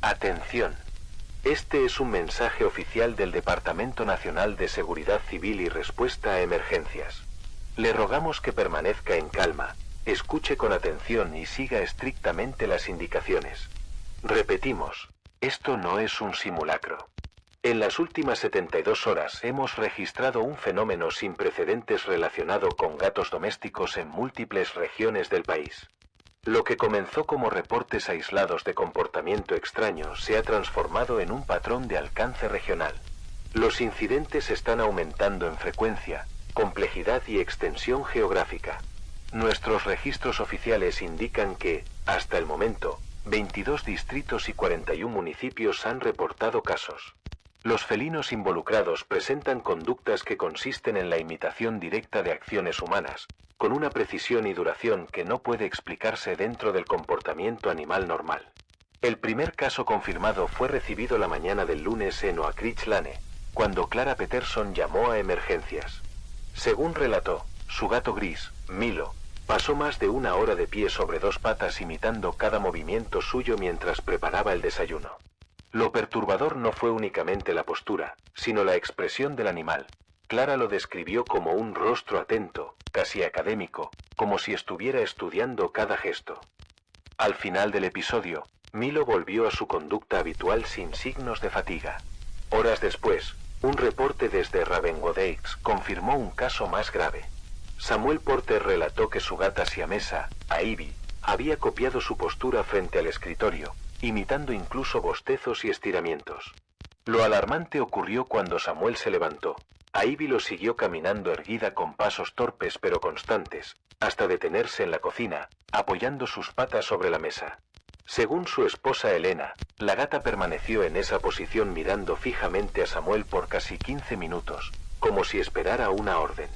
Atención. Este es un mensaje oficial del Departamento Nacional de Seguridad Civil y Respuesta a Emergencias. Le rogamos que permanezca en calma, escuche con atención y siga estrictamente las indicaciones. Repetimos, esto no es un simulacro. En las últimas 72 horas hemos registrado un fenómeno sin precedentes relacionado con gatos domésticos en múltiples regiones del país. Lo que comenzó como reportes aislados de comportamiento extraño se ha transformado en un patrón de alcance regional. Los incidentes están aumentando en frecuencia, complejidad y extensión geográfica. Nuestros registros oficiales indican que, hasta el momento, 22 distritos y 41 municipios han reportado casos. Los felinos involucrados presentan conductas que consisten en la imitación directa de acciones humanas, con una precisión y duración que no puede explicarse dentro del comportamiento animal normal. El primer caso confirmado fue recibido la mañana del lunes en Oak Ridge Lane, cuando Clara Peterson llamó a emergencias. Según relató, su gato gris, Milo, pasó más de una hora de pie sobre dos patas imitando cada movimiento suyo mientras preparaba el desayuno. Lo perturbador no fue únicamente la postura, sino la expresión del animal. Clara lo describió como un rostro atento, casi académico, como si estuviera estudiando cada gesto. Al final del episodio, Milo volvió a su conducta habitual sin signos de fatiga. Horas después, un reporte desde Ravenwood Oaks confirmó un caso más grave. Samuel Porter relató que su gata siamesa, Ivy, había copiado su postura frente al escritorio, imitando incluso bostezos y estiramientos. Lo alarmante ocurrió cuando Samuel se levantó. Ivy lo siguió caminando erguida con pasos torpes pero constantes, hasta detenerse en la cocina, apoyando sus patas sobre la mesa. Según su esposa Elena, la gata permaneció en esa posición mirando fijamente a Samuel por casi 15 minutos, como si esperara una orden.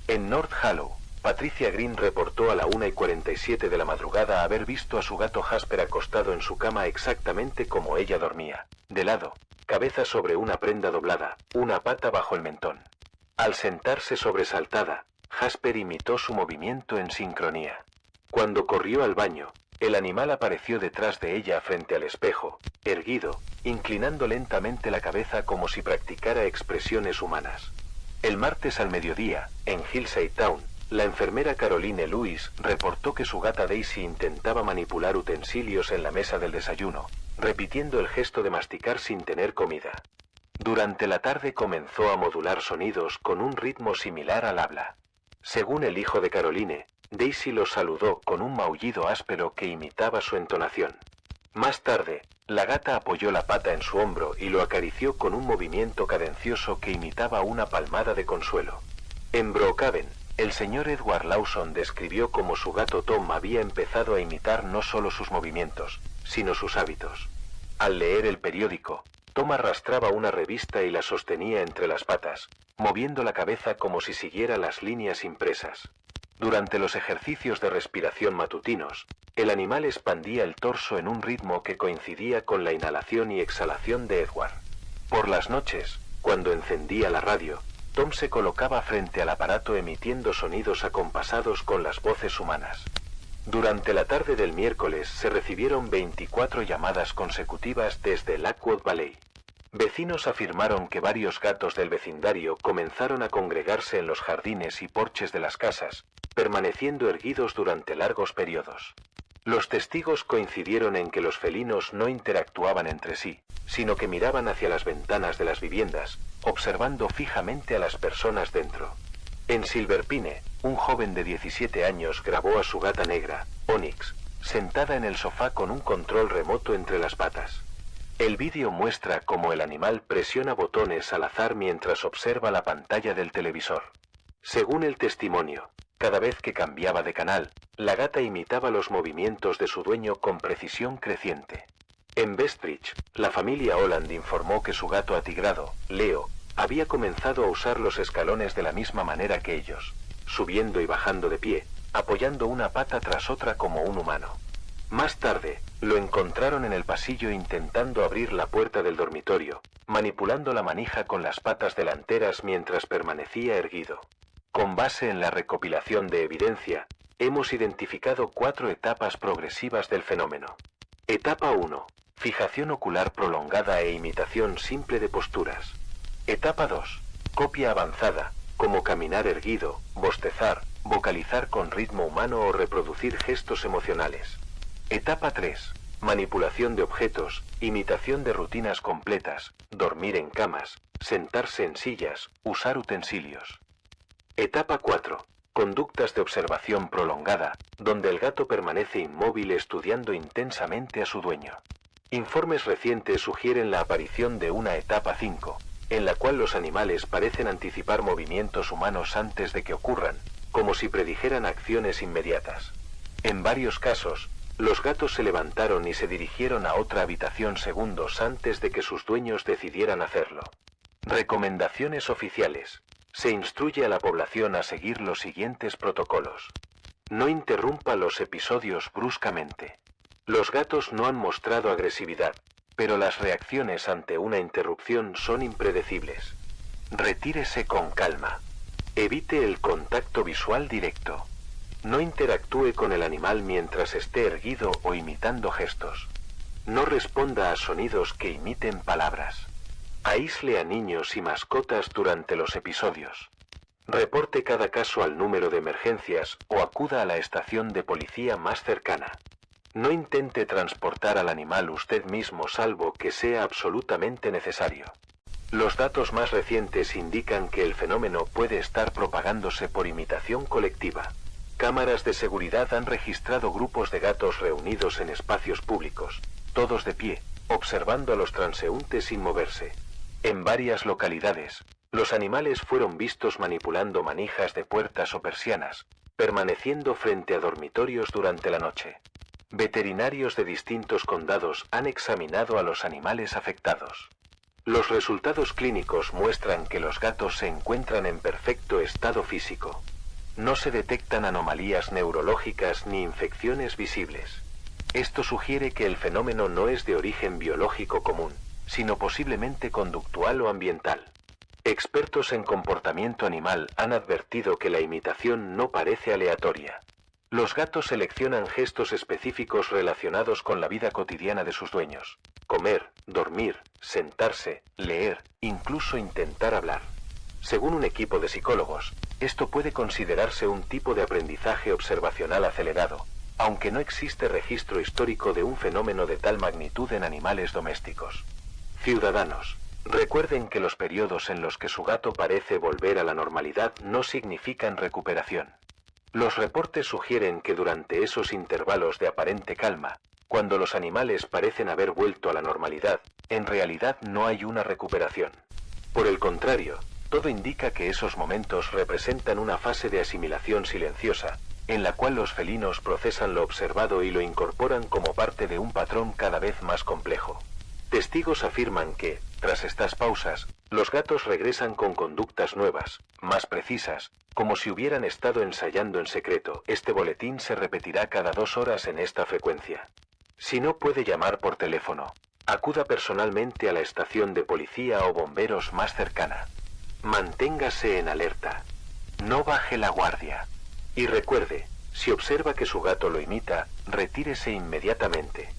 En North Hollow, Patricia Green reportó a la 1:47 de la madrugada haber visto a su gato Jasper acostado en su cama exactamente como ella dormía, de lado, cabeza sobre una prenda doblada, una pata bajo el mentón. Al sentarse sobresaltada, Jasper imitó su movimiento en sincronía. Cuando corrió al baño, el animal apareció detrás de ella frente al espejo, erguido, inclinando lentamente la cabeza como si practicara expresiones humanas. El martes al mediodía, en Hillside Town, la enfermera Caroline Lewis reportó que su gata Daisy intentaba manipular utensilios en la mesa del desayuno, repitiendo el gesto de masticar sin tener comida. Durante la tarde comenzó a modular sonidos con un ritmo similar al habla. Según el hijo de Caroline, Daisy lo saludó con un maullido áspero que imitaba su entonación. Más tarde, la gata apoyó la pata en su hombro y lo acarició con un movimiento cadencioso que imitaba una palmada de consuelo. En Brookhaven, el señor Edward Lawson describió cómo su gato Tom había empezado a imitar no solo sus movimientos, sino sus hábitos. Al leer el periódico, Tom arrastraba una revista y la sostenía entre las patas, moviendo la cabeza como si siguiera las líneas impresas. Durante los ejercicios de respiración matutinos, el animal expandía el torso en un ritmo que coincidía con la inhalación y exhalación de Edward. Por las noches, cuando encendía la radio, Tom se colocaba frente al aparato emitiendo sonidos acompasados con las voces humanas. Durante la tarde del miércoles se recibieron 24 llamadas consecutivas desde Lakewood Valley. Vecinos afirmaron que varios gatos del vecindario comenzaron a congregarse en los jardines y porches de las casas, permaneciendo erguidos durante largos periodos. Los testigos coincidieron en que los felinos no interactuaban entre sí, sino que miraban hacia las ventanas de las viviendas, observando fijamente a las personas dentro. En Silver Pine, un joven de 17 años grabó a su gata negra, Onyx, sentada en el sofá con un control remoto entre las patas. El vídeo muestra cómo el animal presiona botones al azar mientras observa la pantalla del televisor. Según el testimonio, cada vez que cambiaba de canal, la gata imitaba los movimientos de su dueño con precisión creciente. En Bestridge, la familia Holland informó que su gato atigrado, Leo, había comenzado a usar los escalones de la misma manera que ellos, subiendo y bajando de pie, apoyando una pata tras otra como un humano. Más tarde, lo encontraron en el pasillo intentando abrir la puerta del dormitorio, manipulando la manija con las patas delanteras mientras permanecía erguido. Con base en la recopilación de evidencia, hemos identificado 4 etapas progresivas del fenómeno. Etapa 1. Fijación ocular prolongada e imitación simple de posturas. Etapa 2. Copia avanzada, como caminar erguido, bostezar, vocalizar con ritmo humano o reproducir gestos emocionales. Etapa 3. Manipulación de objetos, imitación de rutinas completas, dormir en camas, sentarse en sillas, usar utensilios. Etapa 4. Conductas de observación prolongada, donde el gato permanece inmóvil estudiando intensamente a su dueño. Informes recientes sugieren la aparición de una etapa 5, en la cual los animales parecen anticipar movimientos humanos antes de que ocurran, como si predijeran acciones inmediatas. En varios casos, los gatos se levantaron y se dirigieron a otra habitación segundos antes de que sus dueños decidieran hacerlo. Recomendaciones oficiales. Se instruye a la población a seguir los siguientes protocolos. No interrumpa los episodios bruscamente. Los gatos no han mostrado agresividad, pero las reacciones ante una interrupción son impredecibles. Retírese con calma. Evite el contacto visual directo. No interactúe con el animal mientras esté erguido o imitando gestos. No responda a sonidos que imiten palabras. Aísle a niños y mascotas durante los episodios. Reporte cada caso al número de emergencias o acuda a la estación de policía más cercana. No intente transportar al animal usted mismo salvo que sea absolutamente necesario. Los datos más recientes indican que el fenómeno puede estar propagándose por imitación colectiva. Cámaras de seguridad han registrado grupos de gatos reunidos en espacios públicos, todos de pie, observando a los transeúntes sin moverse. En varias localidades, los animales fueron vistos manipulando manijas de puertas o persianas, permaneciendo frente a dormitorios durante la noche. Veterinarios de distintos condados han examinado a los animales afectados. Los resultados clínicos muestran que los gatos se encuentran en perfecto estado físico. No se detectan anomalías neurológicas ni infecciones visibles. Esto sugiere que el fenómeno no es de origen biológico común, sino posiblemente conductual o ambiental. Expertos en comportamiento animal han advertido que la imitación no parece aleatoria. Los gatos seleccionan gestos específicos relacionados con la vida cotidiana de sus dueños: comer, dormir, sentarse, leer, incluso intentar hablar. Según un equipo de psicólogos, esto puede considerarse un tipo de aprendizaje observacional acelerado, aunque no existe registro histórico de un fenómeno de tal magnitud en animales domésticos. Ciudadanos, recuerden que los periodos en los que su gato parece volver a la normalidad no significan recuperación. Los reportes sugieren que durante esos intervalos de aparente calma, cuando los animales parecen haber vuelto a la normalidad, en realidad no hay una recuperación. Por el contrario, todo indica que esos momentos representan una fase de asimilación silenciosa, en la cual los felinos procesan lo observado y lo incorporan como parte de un patrón cada vez más complejo. Testigos afirman que, tras estas pausas, los gatos regresan con conductas nuevas, más precisas, como si hubieran estado ensayando en secreto. Este boletín se repetirá cada 2 horas en esta frecuencia. Si no puede llamar por teléfono, acuda personalmente a la estación de policía o bomberos más cercana. Manténgase en alerta. No baje la guardia. Y recuerde, si observa que su gato lo imita, retírese inmediatamente.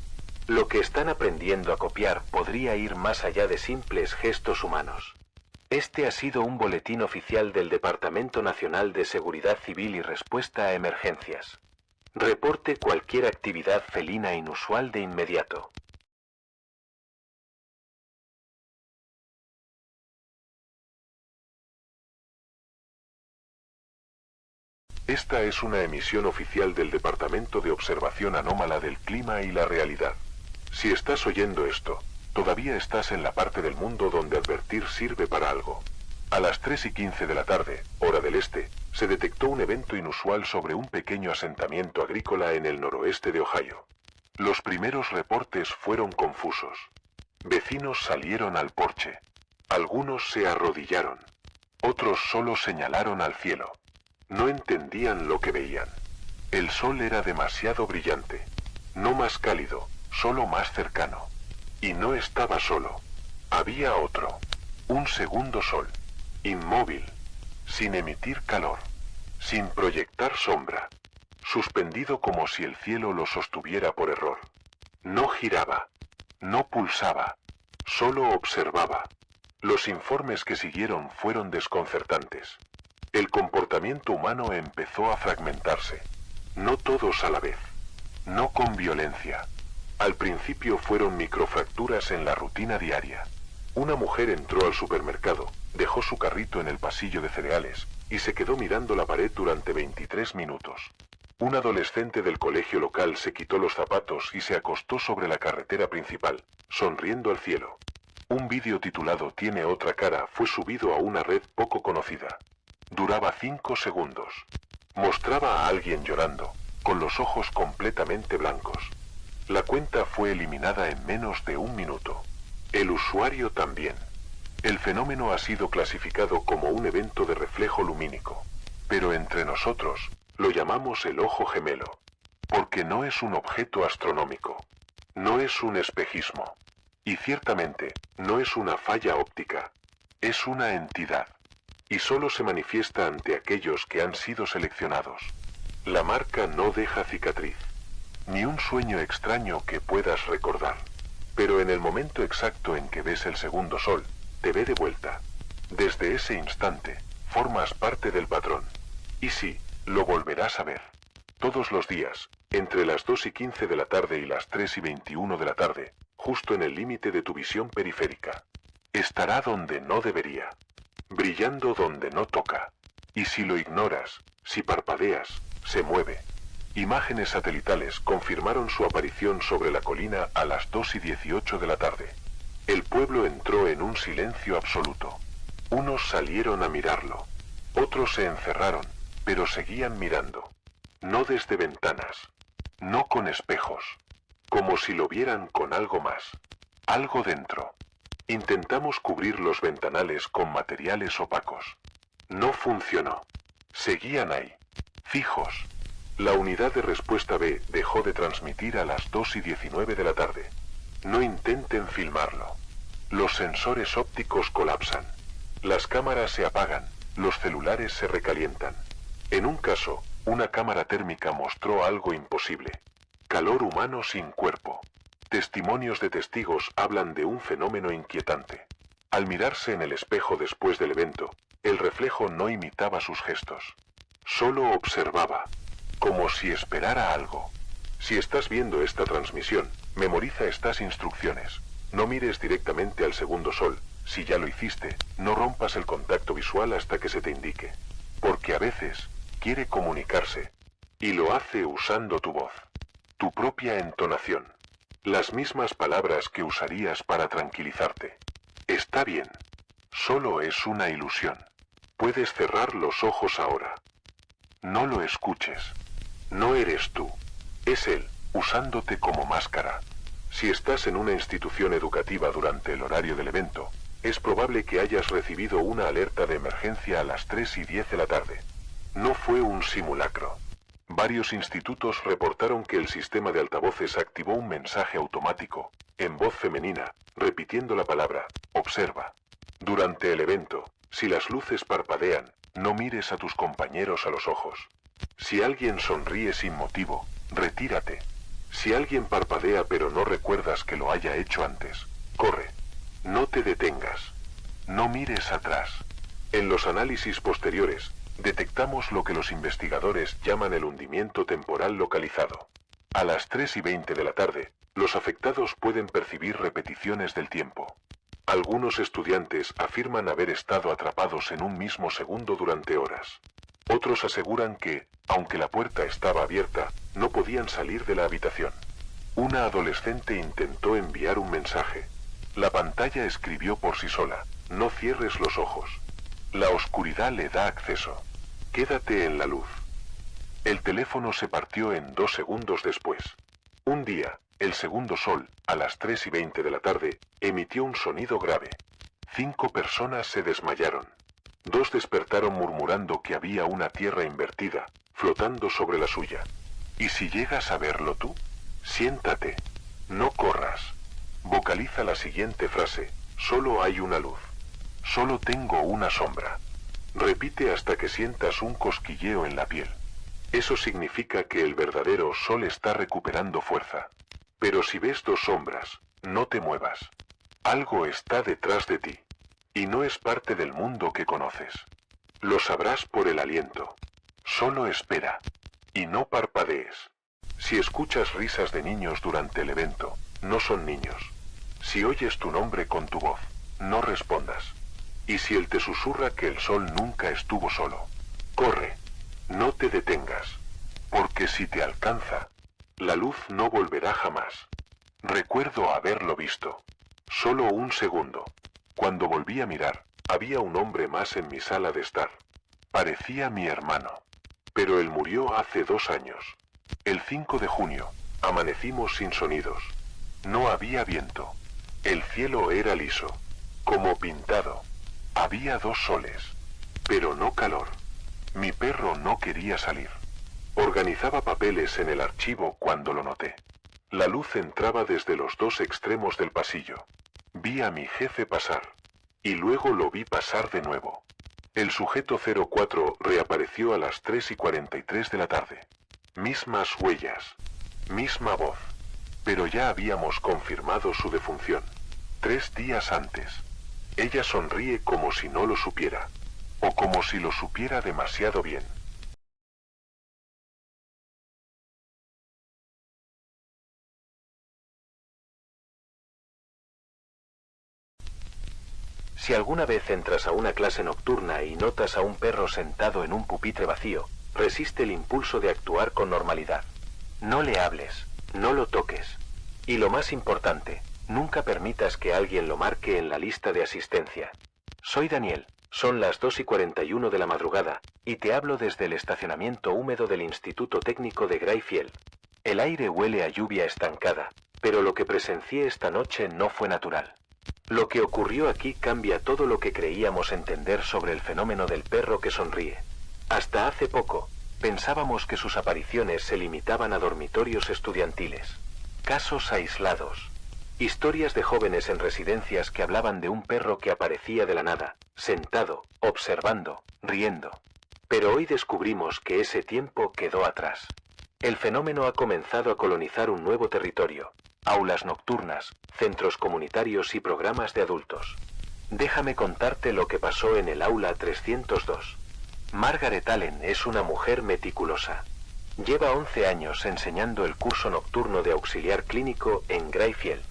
Lo que están aprendiendo a copiar podría ir más allá de simples gestos humanos. Este ha sido un boletín oficial del Departamento Nacional de Seguridad Civil y Respuesta a Emergencias. Reporte cualquier actividad felina inusual de inmediato. Esta es una emisión oficial del Departamento de Observación Anómala del Clima y la Realidad. Si estás oyendo esto, todavía estás en la parte del mundo donde advertir sirve para algo. A las 3:15 de la tarde, hora del este, se detectó un evento inusual sobre un pequeño asentamiento agrícola en el noroeste de Ohio. Los primeros reportes fueron confusos. Vecinos salieron al porche. Algunos se arrodillaron. Otros solo señalaron al cielo. No entendían lo que veían. El sol era demasiado brillante. No más cálido, solo más cercano. Y no estaba solo. Había otro. Un segundo sol. Inmóvil. Sin emitir calor. Sin proyectar sombra. Suspendido como si el cielo lo sostuviera por error. No giraba. No pulsaba, solo observaba. Los informes que siguieron fueron desconcertantes. El comportamiento humano empezó a fragmentarse. No todos a la vez. No con violencia. Al principio fueron microfracturas en la rutina diaria. Una mujer entró al supermercado, dejó su carrito en el pasillo de cereales, y se quedó mirando la pared durante 23 minutos. Un adolescente del colegio local se quitó los zapatos y se acostó sobre la carretera principal, sonriendo al cielo. Un vídeo titulado Tiene otra cara fue subido a una red poco conocida. Duraba 5 segundos. Mostraba a alguien llorando, con los ojos completamente blancos. La cuenta fue eliminada en menos de 1 minuto. El usuario también. El fenómeno ha sido clasificado como un evento de reflejo lumínico. Pero entre nosotros, lo llamamos el ojo gemelo. Porque no es un objeto astronómico. No es un espejismo. Y ciertamente, no es una falla óptica. Es una entidad. Y solo se manifiesta ante aquellos que han sido seleccionados. La marca no deja cicatriz. Ni un sueño extraño que puedas recordar. Pero en el momento exacto en que ves el segundo sol, te ve de vuelta. Desde ese instante, formas parte del patrón. Y sí, lo volverás a ver. Todos los días, entre las 2:15 de la tarde y las 3:21 de la tarde, justo en el límite de tu visión periférica. Estará donde no debería. Brillando donde no toca. Y si lo ignoras, si parpadeas, se mueve. Imágenes satelitales confirmaron su aparición sobre la colina a las 2:18 de la tarde. El pueblo entró en un silencio absoluto. Unos salieron a mirarlo. Otros se encerraron, pero seguían mirando. No desde ventanas. No con espejos. Como si lo vieran con algo más. Algo dentro. Intentamos cubrir los ventanales con materiales opacos. No funcionó. Seguían ahí. Fijos. La unidad de respuesta B dejó de transmitir a las 2:19 de la tarde. No intenten filmarlo. Los sensores ópticos colapsan. Las cámaras se apagan, los celulares se recalientan. En un caso, una cámara térmica mostró algo imposible. Calor humano sin cuerpo. Testimonios de testigos hablan de un fenómeno inquietante. Al mirarse en el espejo después del evento, el reflejo no imitaba sus gestos. Solo observaba. Como si esperara algo. Si estás viendo esta transmisión, memoriza estas instrucciones. No mires directamente al segundo sol. Si ya lo hiciste, no rompas el contacto visual hasta que se te indique. Porque a veces, quiere comunicarse. Y lo hace usando tu voz. Tu propia entonación. Las mismas palabras que usarías para tranquilizarte. Está bien. Solo es una ilusión. Puedes cerrar los ojos ahora. No lo escuches. No eres tú. Es él, usándote como máscara. Si estás en una institución educativa durante el horario del evento, es probable que hayas recibido una alerta de emergencia a las 3:10 de la tarde. No fue un simulacro. Varios institutos reportaron que el sistema de altavoces activó un mensaje automático, en voz femenina, repitiendo la palabra, observa. Durante el evento, si las luces parpadean, no mires a tus compañeros a los ojos. Si alguien sonríe sin motivo, retírate. Si alguien parpadea pero no recuerdas que lo haya hecho antes, corre. No te detengas. No mires atrás. En los análisis posteriores, detectamos lo que los investigadores llaman el hundimiento temporal localizado. A las 3:20 de la tarde, los afectados pueden percibir repeticiones del tiempo. Algunos estudiantes afirman haber estado atrapados en un mismo segundo durante horas. Otros aseguran que, aunque la puerta estaba abierta, no podían salir de la habitación. Una adolescente intentó enviar un mensaje. La pantalla escribió por sí sola, no cierres los ojos. La oscuridad le da acceso. Quédate en la luz. El teléfono se partió en 2 segundos después. Un día, el segundo sol, a las 3:20 de la tarde, emitió un sonido grave. 5 personas se desmayaron. 2 despertaron murmurando que había una tierra invertida, flotando sobre la suya. ¿Y si llegas a verlo tú? Siéntate. No corras. Vocaliza la siguiente frase, solo hay una luz. Solo tengo una sombra. Repite hasta que sientas un cosquilleo en la piel. Eso significa que el verdadero sol está recuperando fuerza. Pero si ves 2 sombras, No te muevas. Algo está detrás de ti. Y no es parte del mundo que conoces. Lo sabrás por el aliento. Solo espera. Y no parpadees. Si escuchas risas de niños durante el evento, no son niños. Si oyes tu nombre con tu voz, no respondas. Y si él te susurra que el sol nunca estuvo solo, corre. No te detengas. Porque si te alcanza, la luz no volverá jamás. Recuerdo haberlo visto. Solo un segundo. Cuando volví a mirar, había un hombre más en mi sala de estar. Parecía mi hermano. Pero él murió hace 2 años. El 5 de junio, amanecimos sin sonidos. No había viento. El cielo era liso, como pintado. Había 2 soles, pero no calor. Mi perro no quería salir. Organizaba papeles en el archivo cuando lo noté. La luz entraba desde los 2 extremos del pasillo. Vi a mi jefe pasar. Y luego lo vi pasar de nuevo. El sujeto 04 reapareció a las 3:43 de la tarde. Mismas huellas. Misma voz. Pero ya habíamos confirmado su defunción. 3 días antes. Ella sonríe como si no lo supiera. O como si lo supiera demasiado bien. Si alguna vez entras a una clase nocturna y notas a un perro sentado en un pupitre vacío, resiste el impulso de actuar con normalidad. No le hables, no lo toques. Y lo más importante, nunca permitas que alguien lo marque en la lista de asistencia. Soy Daniel, son las 2:41 de la madrugada, y te hablo desde el estacionamiento húmedo del Instituto Técnico de Greyfield. El aire huele a lluvia estancada, pero lo que presencié esta noche no fue natural. Lo que ocurrió aquí cambia todo lo que creíamos entender sobre el fenómeno del perro que sonríe. Hasta hace poco, pensábamos que sus apariciones se limitaban a dormitorios estudiantiles. Casos aislados. Historias de jóvenes en residencias que hablaban de un perro que aparecía de la nada, sentado, observando, riendo. Pero hoy descubrimos que ese tiempo quedó atrás. El fenómeno ha comenzado a colonizar un nuevo territorio. Aulas nocturnas, centros comunitarios y programas de adultos. Déjame contarte lo que pasó en el aula 302. Margaret Allen es una mujer meticulosa. Lleva 11 años enseñando el curso nocturno de auxiliar clínico en Greyfield.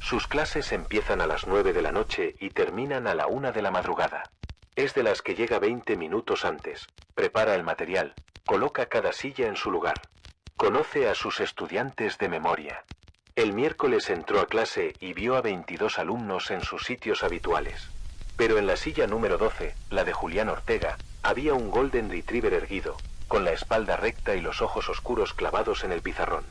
Sus clases empiezan a las 9 de la noche y terminan a la 1 de la madrugada. Es de las que llega 20 minutos antes, prepara el material, coloca cada silla en su lugar. Conoce a sus estudiantes de memoria. El miércoles entró a clase y vio a 22 alumnos en sus sitios habituales. Pero en la silla número 12, la de Julián Ortega, había un Golden Retriever erguido, con la espalda recta y los ojos oscuros clavados en el pizarrón.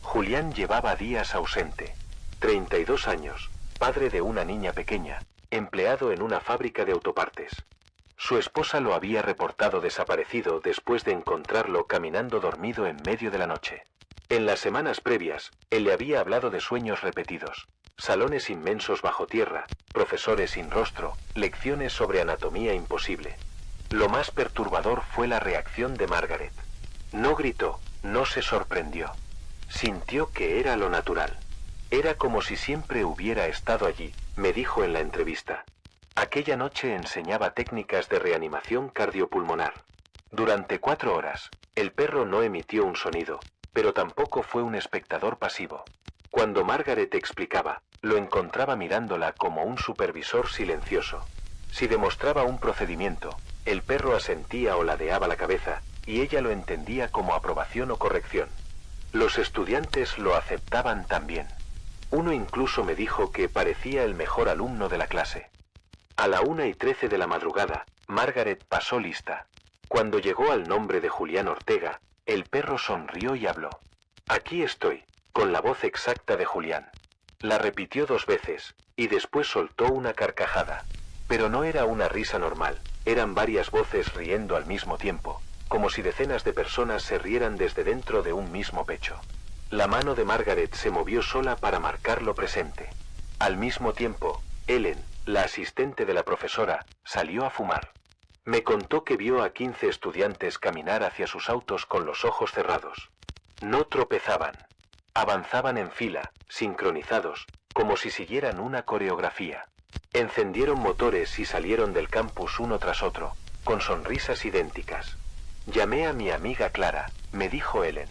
Julián llevaba días ausente. 32 años, padre de una niña pequeña, empleado en una fábrica de autopartes. Su esposa lo había reportado desaparecido después de encontrarlo caminando dormido en medio de la noche. En las semanas previas, él le había hablado de sueños repetidos, salones inmensos bajo tierra, profesores sin rostro, lecciones sobre anatomía imposible. Lo más perturbador fue la reacción de Margaret. No gritó, no se sorprendió. Sintió que era lo natural. Era como si siempre hubiera estado allí, me dijo en la entrevista. Aquella noche enseñaba técnicas de reanimación cardiopulmonar. Durante 4 horas, el perro no emitió un sonido, pero tampoco fue un espectador pasivo. Cuando Margaret explicaba, lo encontraba mirándola como un supervisor silencioso. Si demostraba un procedimiento, el perro asentía o ladeaba la cabeza, y ella lo entendía como aprobación o corrección. Los estudiantes lo aceptaban también. Uno incluso me dijo que parecía el mejor alumno de la clase. A la 1:13 de la madrugada, Margaret pasó lista. Cuando llegó al nombre de Julián Ortega, el perro sonrió y habló. Aquí estoy, con la voz exacta de Julián. La repitió 2 veces, y después soltó una carcajada. Pero no era una risa normal, eran varias voces riendo al mismo tiempo, como si decenas de personas se rieran desde dentro de un mismo pecho. La mano de Margaret se movió sola para marcar lo presente. Al mismo tiempo, Ellen, la asistente de la profesora, salió a fumar. Me contó que vio a 15 estudiantes caminar hacia sus autos con los ojos cerrados. No tropezaban. Avanzaban en fila, sincronizados, como si siguieran una coreografía. Encendieron motores y salieron del campus uno tras otro, con sonrisas idénticas. Llamé a mi amiga Clara, me dijo Ellen.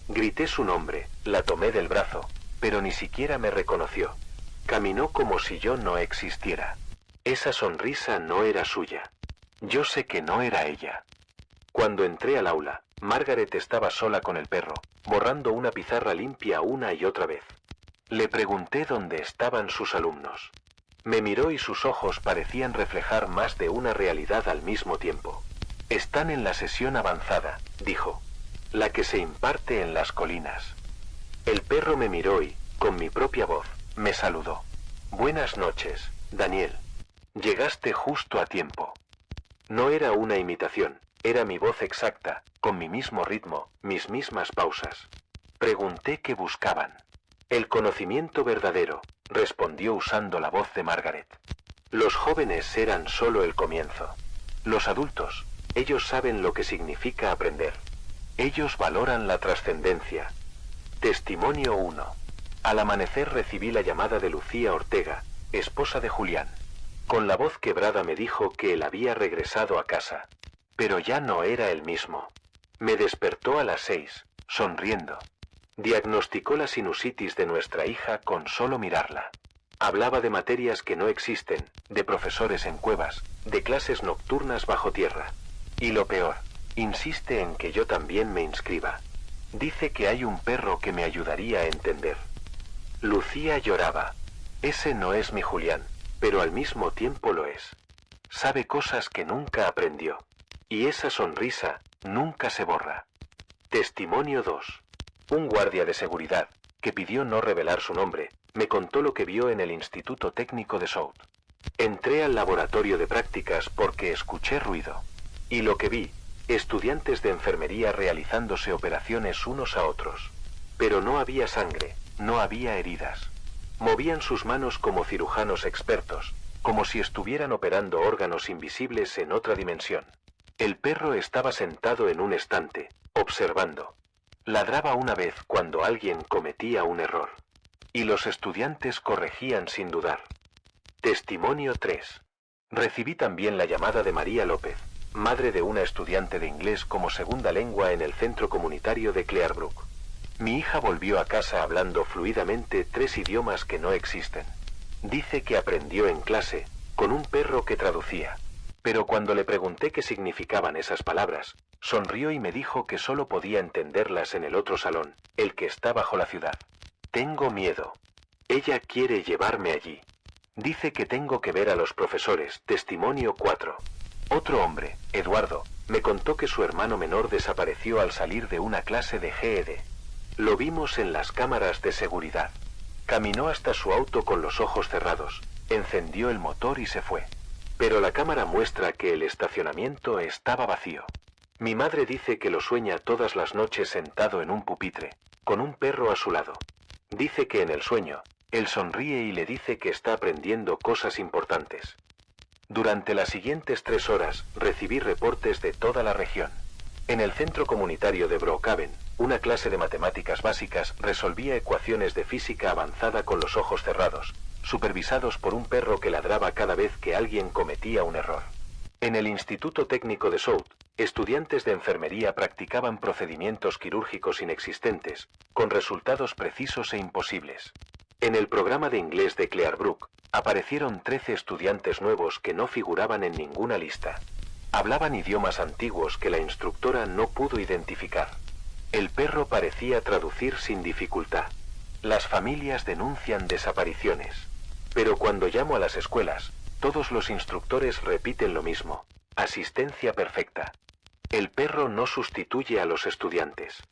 Grité su nombre, la tomé del brazo, pero ni siquiera me reconoció. Caminó como si yo no existiera. Esa sonrisa no era suya. Yo sé que no era ella. Cuando entré al aula, Margaret estaba sola con el perro, borrando una pizarra limpia una y otra vez. Le pregunté dónde estaban sus alumnos. Me miró y sus ojos parecían reflejar más de una realidad al mismo tiempo. Están en la sesión avanzada, dijo, la que se imparte en las colinas. El perro me miró y, con mi propia voz, me saludó. Buenas noches, Daniel. Llegaste justo a tiempo. No era una imitación, era mi voz exacta, con mi mismo ritmo, mis mismas pausas. Pregunté qué buscaban. El conocimiento verdadero, respondió usando la voz de Margaret. Los jóvenes eran solo el comienzo. Los adultos, ellos saben lo que significa aprender. Ellos valoran la trascendencia. Testimonio 1. Al amanecer recibí la llamada de Lucía Ortega, esposa de Julián. Con la voz quebrada me dijo que él había regresado a casa. Pero ya no era el mismo. Me despertó a las 6, sonriendo. Diagnosticó la sinusitis de nuestra hija con solo mirarla. Hablaba de materias que no existen, de profesores en cuevas, de clases nocturnas bajo tierra. Y lo peor, insiste en que yo también me inscriba. Dice que hay un perro que me ayudaría a entender. Lucía lloraba. Ese no es mi Julián, pero al mismo tiempo lo es. Sabe cosas que nunca aprendió. Y esa sonrisa nunca se borra. Testimonio 2. Un guardia de seguridad, que pidió no revelar su nombre, me contó lo que vio en el Instituto Técnico de South. Entré al laboratorio de prácticas porque escuché ruido. Y lo que vi, estudiantes de enfermería realizándose operaciones unos a otros. Pero no había sangre, no había heridas. Movían sus manos como cirujanos expertos, como si estuvieran operando órganos invisibles en otra dimensión. El perro estaba sentado en un estante, observando. Ladraba una vez cuando alguien cometía un error. Y los estudiantes corregían sin dudar. Testimonio 3. Recibí también la llamada de María López, madre de una estudiante de inglés como segunda lengua en el centro comunitario de Clearbrook. Mi hija volvió a casa hablando fluidamente 3 idiomas que no existen. Dice que aprendió en clase, con un perro que traducía. Pero cuando le pregunté qué significaban esas palabras, sonrió y me dijo que solo podía entenderlas en el otro salón, el que está bajo la ciudad. Tengo miedo. Ella quiere llevarme allí. Dice que tengo que ver a los profesores. Testimonio 4. Otro hombre, Eduardo, me contó que su hermano menor desapareció al salir de una clase de GED. Lo vimos en las cámaras de seguridad. Caminó hasta su auto con los ojos cerrados, encendió el motor y se fue. Pero la cámara muestra que el estacionamiento estaba vacío. Mi madre dice que lo sueña todas las noches sentado en un pupitre, con un perro a su lado. Dice que en el sueño, él sonríe y le dice que está aprendiendo cosas importantes. Durante las siguientes 3 horas, recibí reportes de toda la región. En el centro comunitario de Brookhaven, una clase de matemáticas básicas resolvía ecuaciones de física avanzada con los ojos cerrados, supervisados por un perro que ladraba cada vez que alguien cometía un error. En el Instituto Técnico de South, estudiantes de enfermería practicaban procedimientos quirúrgicos inexistentes, con resultados precisos e imposibles. En el programa de inglés de Clearbrook, aparecieron 13 estudiantes nuevos que no figuraban en ninguna lista. Hablaban idiomas antiguos que la instructora no pudo identificar. El perro parecía traducir sin dificultad. Las familias denuncian desapariciones. Pero cuando llamo a las escuelas, todos los instructores repiten lo mismo. Asistencia perfecta. El perro no sustituye a los estudiantes.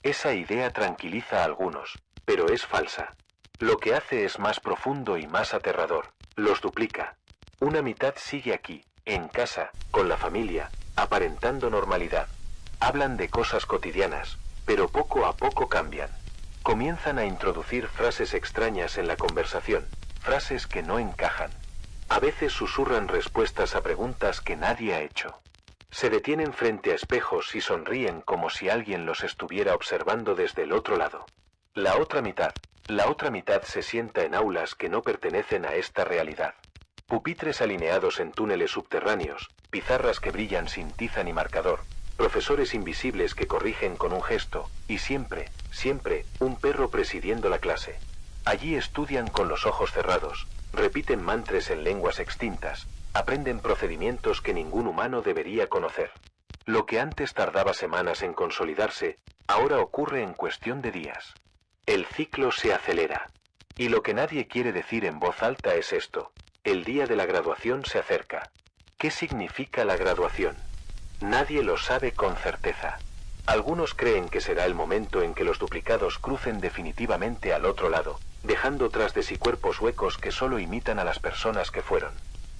Esa idea tranquiliza a algunos, pero es falsa. Lo que hace es más profundo y más aterrador. Los duplica. Una mitad sigue aquí, en casa, con la familia, aparentando normalidad. Hablan de cosas cotidianas, pero poco a poco cambian. Comienzan a introducir frases extrañas en la conversación, frases que no encajan. A veces susurran respuestas a preguntas que nadie ha hecho. Se detienen frente a espejos y sonríen como si alguien los estuviera observando desde el otro lado. La otra mitad, La otra mitad se sienta en aulas que no pertenecen a esta realidad. Pupitres alineados en túneles subterráneos, pizarras que brillan sin tiza ni marcador, profesores invisibles que corrigen con un gesto, y siempre, siempre, un perro presidiendo la clase. Allí estudian con los ojos cerrados, repiten mantras en lenguas extintas, aprenden procedimientos que ningún humano debería conocer. Lo que antes tardaba semanas en consolidarse, ahora ocurre en cuestión de días. El ciclo se acelera. Y lo que nadie quiere decir en voz alta es esto: el día de la graduación se acerca. ¿Qué significa la graduación? Nadie lo sabe con certeza. Algunos creen que será el momento en que los duplicados crucen definitivamente al otro lado, dejando tras de sí cuerpos huecos que solo imitan a las personas que fueron.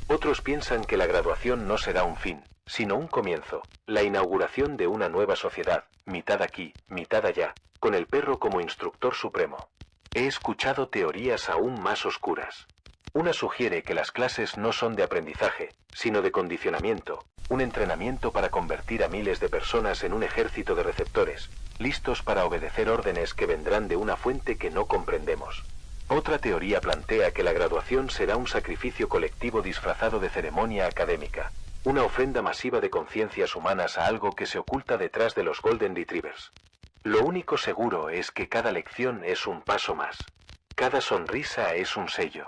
Otros piensan que la graduación no será un fin, sino un comienzo, la inauguración de una nueva sociedad, mitad aquí, mitad allá, con el perro como instructor supremo. He escuchado teorías aún más oscuras. Una sugiere que las clases no son de aprendizaje, sino de condicionamiento, un entrenamiento para convertir a miles de personas en un ejército de receptores, listos para obedecer órdenes que vendrán de una fuente que no comprendemos. Otra teoría plantea que la graduación será un sacrificio colectivo disfrazado de ceremonia académica, una ofrenda masiva de conciencias humanas a algo que se oculta detrás de los Golden Retrievers. Lo único seguro es que cada lección es un paso más. Cada sonrisa es un sello.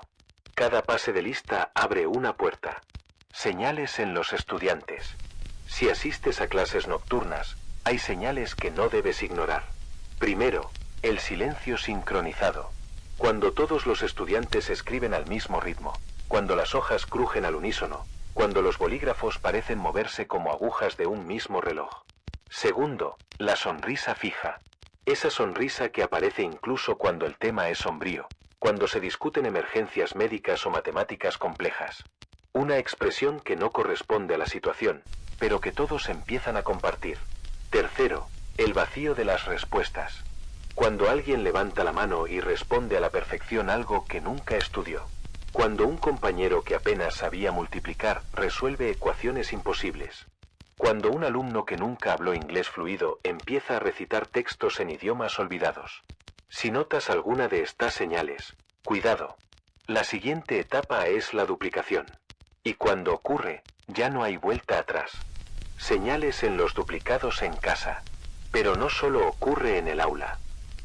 Cada pase de lista abre una puerta. Señales en los estudiantes. Si asistes a clases nocturnas, hay señales que no debes ignorar. Primero, el silencio sincronizado. Cuando todos los estudiantes escriben al mismo ritmo, cuando las hojas crujen al unísono, cuando los bolígrafos parecen moverse como agujas de un mismo reloj. Segundo, la sonrisa fija. Esa sonrisa que aparece incluso cuando el tema es sombrío, cuando se discuten emergencias médicas o matemáticas complejas. Una expresión que no corresponde a la situación, pero que todos empiezan a compartir. Tercero, el vacío de las respuestas. Cuando alguien levanta la mano y responde a la perfección algo que nunca estudió. Cuando un compañero que apenas sabía multiplicar resuelve ecuaciones imposibles. Cuando un alumno que nunca habló inglés fluido empieza a recitar textos en idiomas olvidados. Si notas alguna de estas señales, cuidado. La siguiente etapa es la duplicación. Y cuando ocurre, ya no hay vuelta atrás. Señales en los duplicados en casa. Pero no solo ocurre en el aula.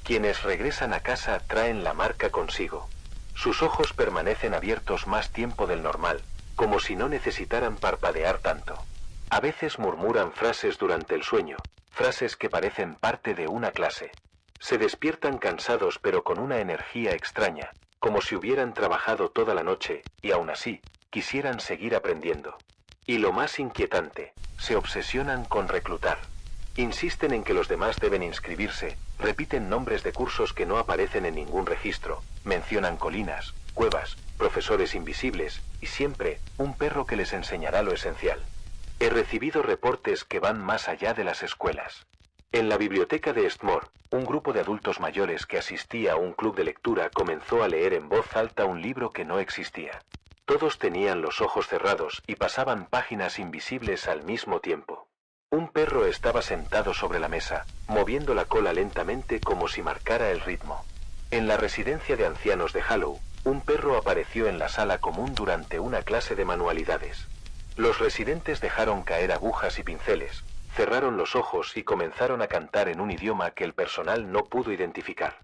Quienes regresan a casa traen la marca consigo. Sus ojos permanecen abiertos más tiempo del normal, como si no necesitaran parpadear tanto. A veces murmuran frases durante el sueño, frases que parecen parte de una clase. Se despiertan cansados pero con una energía extraña, como si hubieran trabajado toda la noche, y aún así, quisieran seguir aprendiendo. Y lo más inquietante, se obsesionan con reclutar. Insisten en que los demás deben inscribirse, repiten nombres de cursos que no aparecen en ningún registro, mencionan colinas, cuevas, profesores invisibles, y siempre, un perro que les enseñará lo esencial. He recibido reportes que van más allá de las escuelas. En la biblioteca de Eastmore, un grupo de adultos mayores que asistía a un club de lectura comenzó a leer en voz alta un libro que no existía. Todos tenían los ojos cerrados y pasaban páginas invisibles al mismo tiempo. Un perro estaba sentado sobre la mesa, moviendo la cola lentamente como si marcara el ritmo. En la residencia de ancianos de Hallow, un perro apareció en la sala común durante una clase de manualidades. Los residentes dejaron caer agujas y pinceles, cerraron los ojos y comenzaron a cantar en un idioma que el personal no pudo identificar.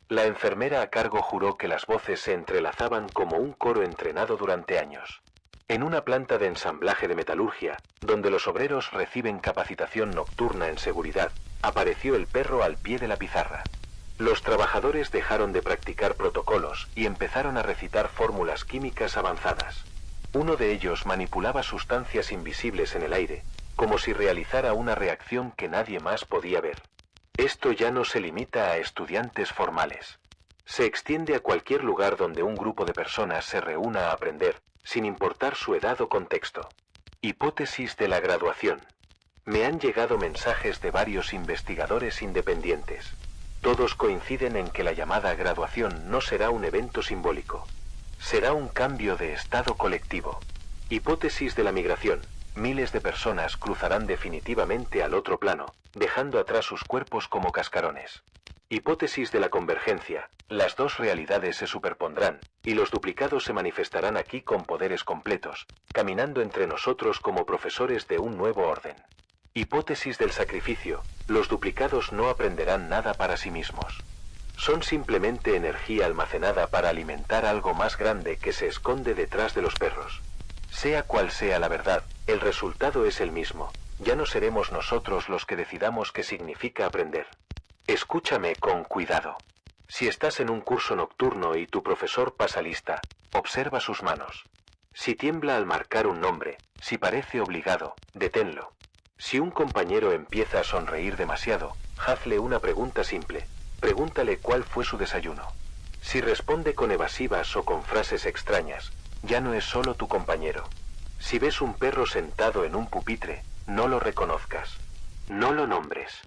La enfermera a cargo juró que las voces se entrelazaban como un coro entrenado durante años. En una planta de ensamblaje de metalurgia, donde los obreros reciben capacitación nocturna en seguridad, apareció el perro al pie de la pizarra. Los trabajadores dejaron de practicar protocolos y empezaron a recitar fórmulas químicas avanzadas. Uno de ellos manipulaba sustancias invisibles en el aire, como si realizara una reacción que nadie más podía ver. Esto ya no se limita a estudiantes formales. Se extiende a cualquier lugar donde un grupo de personas se reúna a aprender, sin importar su edad o contexto. Hipótesis de la graduación. Me han llegado mensajes de varios investigadores independientes. Todos coinciden en que la llamada graduación no será un evento simbólico. Será un cambio de estado colectivo. Hipótesis de la migración. Miles de personas cruzarán definitivamente al otro plano, dejando atrás sus cuerpos como cascarones. Hipótesis de la convergencia. Las dos realidades se superpondrán, y los duplicados se manifestarán aquí con poderes completos, caminando entre nosotros como profesores de un nuevo orden. Hipótesis del sacrificio. Los duplicados no aprenderán nada para sí mismos. Son simplemente energía almacenada para alimentar algo más grande que se esconde detrás de los perros. Sea cual sea la verdad, el resultado es el mismo. Ya no seremos nosotros los que decidamos qué significa aprender. Escúchame con cuidado. Si estás en un curso nocturno y tu profesor pasa lista, observa sus manos. Si tiembla al marcar un nombre, si parece obligado, deténlo. Si un compañero empieza a sonreír demasiado, hazle una pregunta simple. Pregúntale cuál fue su desayuno. Si responde con evasivas o con frases extrañas, ya no es solo tu compañero. Si ves un perro sentado en un pupitre, no lo reconozcas. No lo nombres.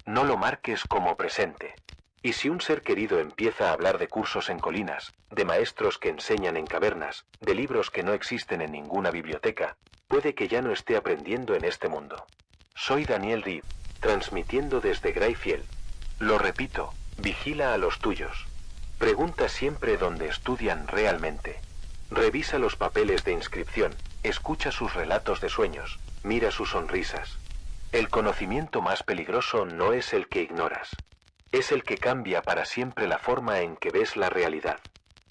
No lo marques como presente. Y si un ser querido empieza a hablar de cursos en colinas, de maestros que enseñan en cavernas, de libros que no existen en ninguna biblioteca, puede que ya no esté aprendiendo en este mundo. Soy Daniel Reed, transmitiendo desde Greyfield. Lo repito, vigila a los tuyos. Pregunta siempre dónde estudian realmente. Revisa los papeles de inscripción, escucha sus relatos de sueños, mira sus sonrisas. El conocimiento más peligroso no es el que ignoras. Es el que cambia para siempre la forma en que ves la realidad.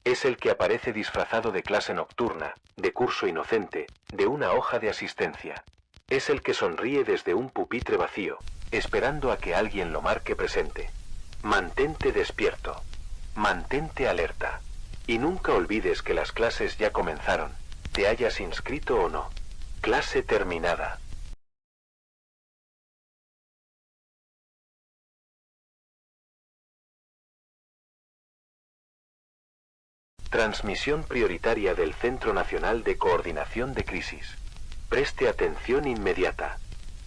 Es el que aparece disfrazado de clase nocturna, de curso inocente, de una hoja de asistencia. Es el que sonríe desde un pupitre vacío, esperando a que alguien lo marque presente. Mantente despierto. Mantente alerta. Y nunca olvides que las clases ya comenzaron, te hayas inscrito o no. Clase terminada. Transmisión prioritaria del Centro Nacional de Coordinación de Crisis. Preste atención inmediata.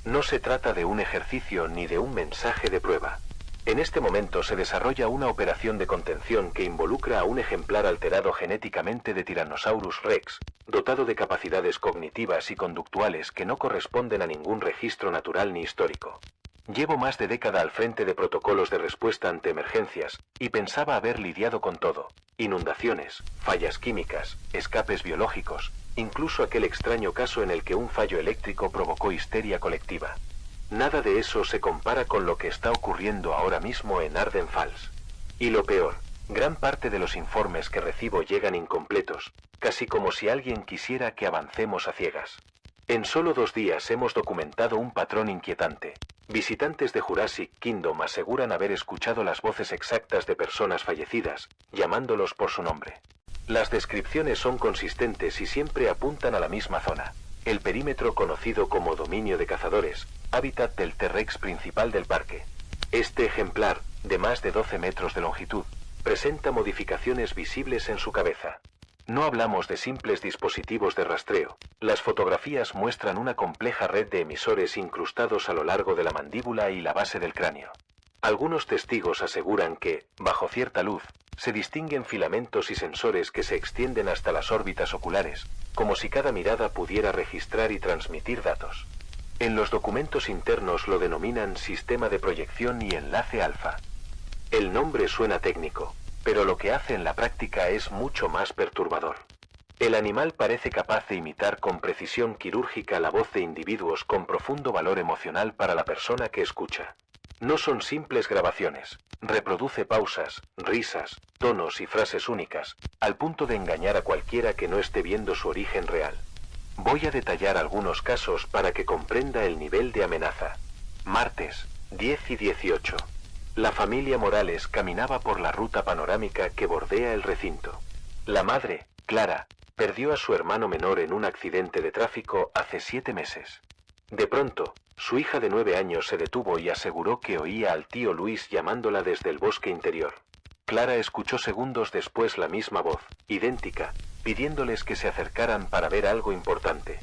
No se trata de un ejercicio ni de un mensaje de prueba. En este momento se desarrolla una operación de contención que involucra a un ejemplar alterado genéticamente de Tyrannosaurus Rex, dotado de capacidades cognitivas y conductuales que no corresponden a ningún registro natural ni histórico. Llevo más de década al frente de protocolos de respuesta ante emergencias, y pensaba haber lidiado con todo: inundaciones, fallas químicas, escapes biológicos, incluso aquel extraño caso en el que un fallo eléctrico provocó histeria colectiva. Nada de eso se compara con lo que está ocurriendo ahora mismo en Arden Falls. Y lo peor, gran parte de los informes que recibo llegan incompletos, casi como si alguien quisiera que avancemos a ciegas. En solo 2 días hemos documentado un patrón inquietante. Visitantes de Jurassic Kingdom aseguran haber escuchado las voces exactas de personas fallecidas, llamándolos por su nombre. Las descripciones son consistentes y siempre apuntan a la misma zona: el perímetro conocido como dominio de cazadores, hábitat del T-Rex principal del parque. Este ejemplar, de más de 12 metros de longitud, presenta modificaciones visibles en su cabeza. No hablamos de simples dispositivos de rastreo. Las fotografías muestran una compleja red de emisores incrustados a lo largo de la mandíbula y la base del cráneo. Algunos testigos aseguran que, bajo cierta luz, se distinguen filamentos y sensores que se extienden hasta las órbitas oculares, como si cada mirada pudiera registrar y transmitir datos. En los documentos internos lo denominan sistema de proyección y enlace alfa. El nombre suena técnico, pero lo que hace en la práctica es mucho más perturbador. El animal parece capaz de imitar con precisión quirúrgica la voz de individuos con profundo valor emocional para la persona que escucha. No son simples grabaciones, reproduce pausas, risas, tonos y frases únicas, al punto de engañar a cualquiera que no esté viendo su origen real. Voy a detallar algunos casos para que comprenda el nivel de amenaza. Martes, 10 y 18. La familia Morales caminaba por la ruta panorámica que bordea el recinto. La madre, Clara, perdió a su hermano menor en un accidente de tráfico hace 7 meses. De pronto, su hija de 9 años se detuvo y aseguró que oía al tío Luis llamándola desde el bosque interior. Clara escuchó segundos después la misma voz, idéntica, pidiéndoles que se acercaran para ver algo importante.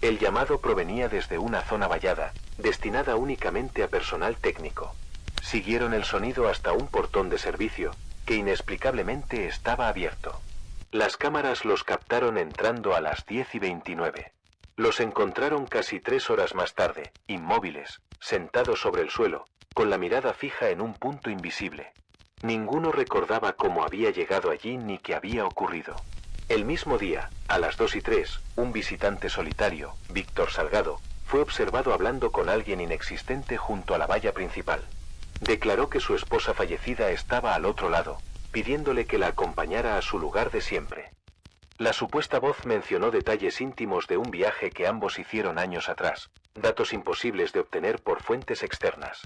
El llamado provenía desde una zona vallada, destinada únicamente a personal técnico. Siguieron el sonido hasta un portón de servicio, que inexplicablemente estaba abierto. Las cámaras los captaron entrando a las 10 y 29. Los encontraron casi 3 horas más tarde, inmóviles, sentado sobre el suelo, con la mirada fija en un punto invisible. Ninguno recordaba cómo había llegado allí ni qué había ocurrido. El mismo día, a las 2:03, un visitante solitario, Víctor Salgado, fue observado hablando con alguien inexistente junto a la valla principal. Declaró que su esposa fallecida estaba al otro lado, pidiéndole que la acompañara a su lugar de siempre. La supuesta voz mencionó detalles íntimos de un viaje que ambos hicieron años atrás, datos imposibles de obtener por fuentes externas.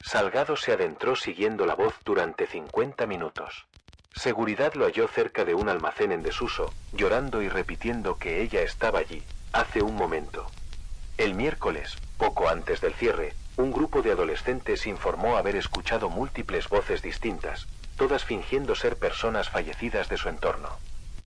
Salgado se adentró siguiendo la voz durante 50 minutos. Seguridad lo halló cerca de un almacén en desuso, llorando y repitiendo que ella estaba allí, hace un momento. El miércoles, poco antes del cierre, un grupo de adolescentes informó haber escuchado múltiples voces distintas, todas fingiendo ser personas fallecidas de su entorno.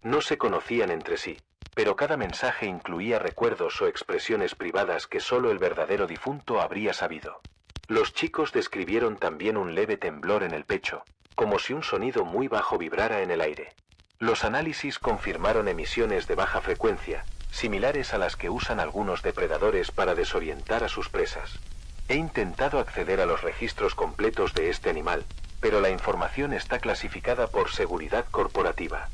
No se conocían entre sí, pero cada mensaje incluía recuerdos o expresiones privadas que solo el verdadero difunto habría sabido. Los chicos describieron también un leve temblor en el pecho, como si un sonido muy bajo vibrara en el aire. Los análisis confirmaron emisiones de baja frecuencia, similares a las que usan algunos depredadores para desorientar a sus presas. He intentado acceder a los registros completos de este animal, pero la información está clasificada por seguridad corporativa.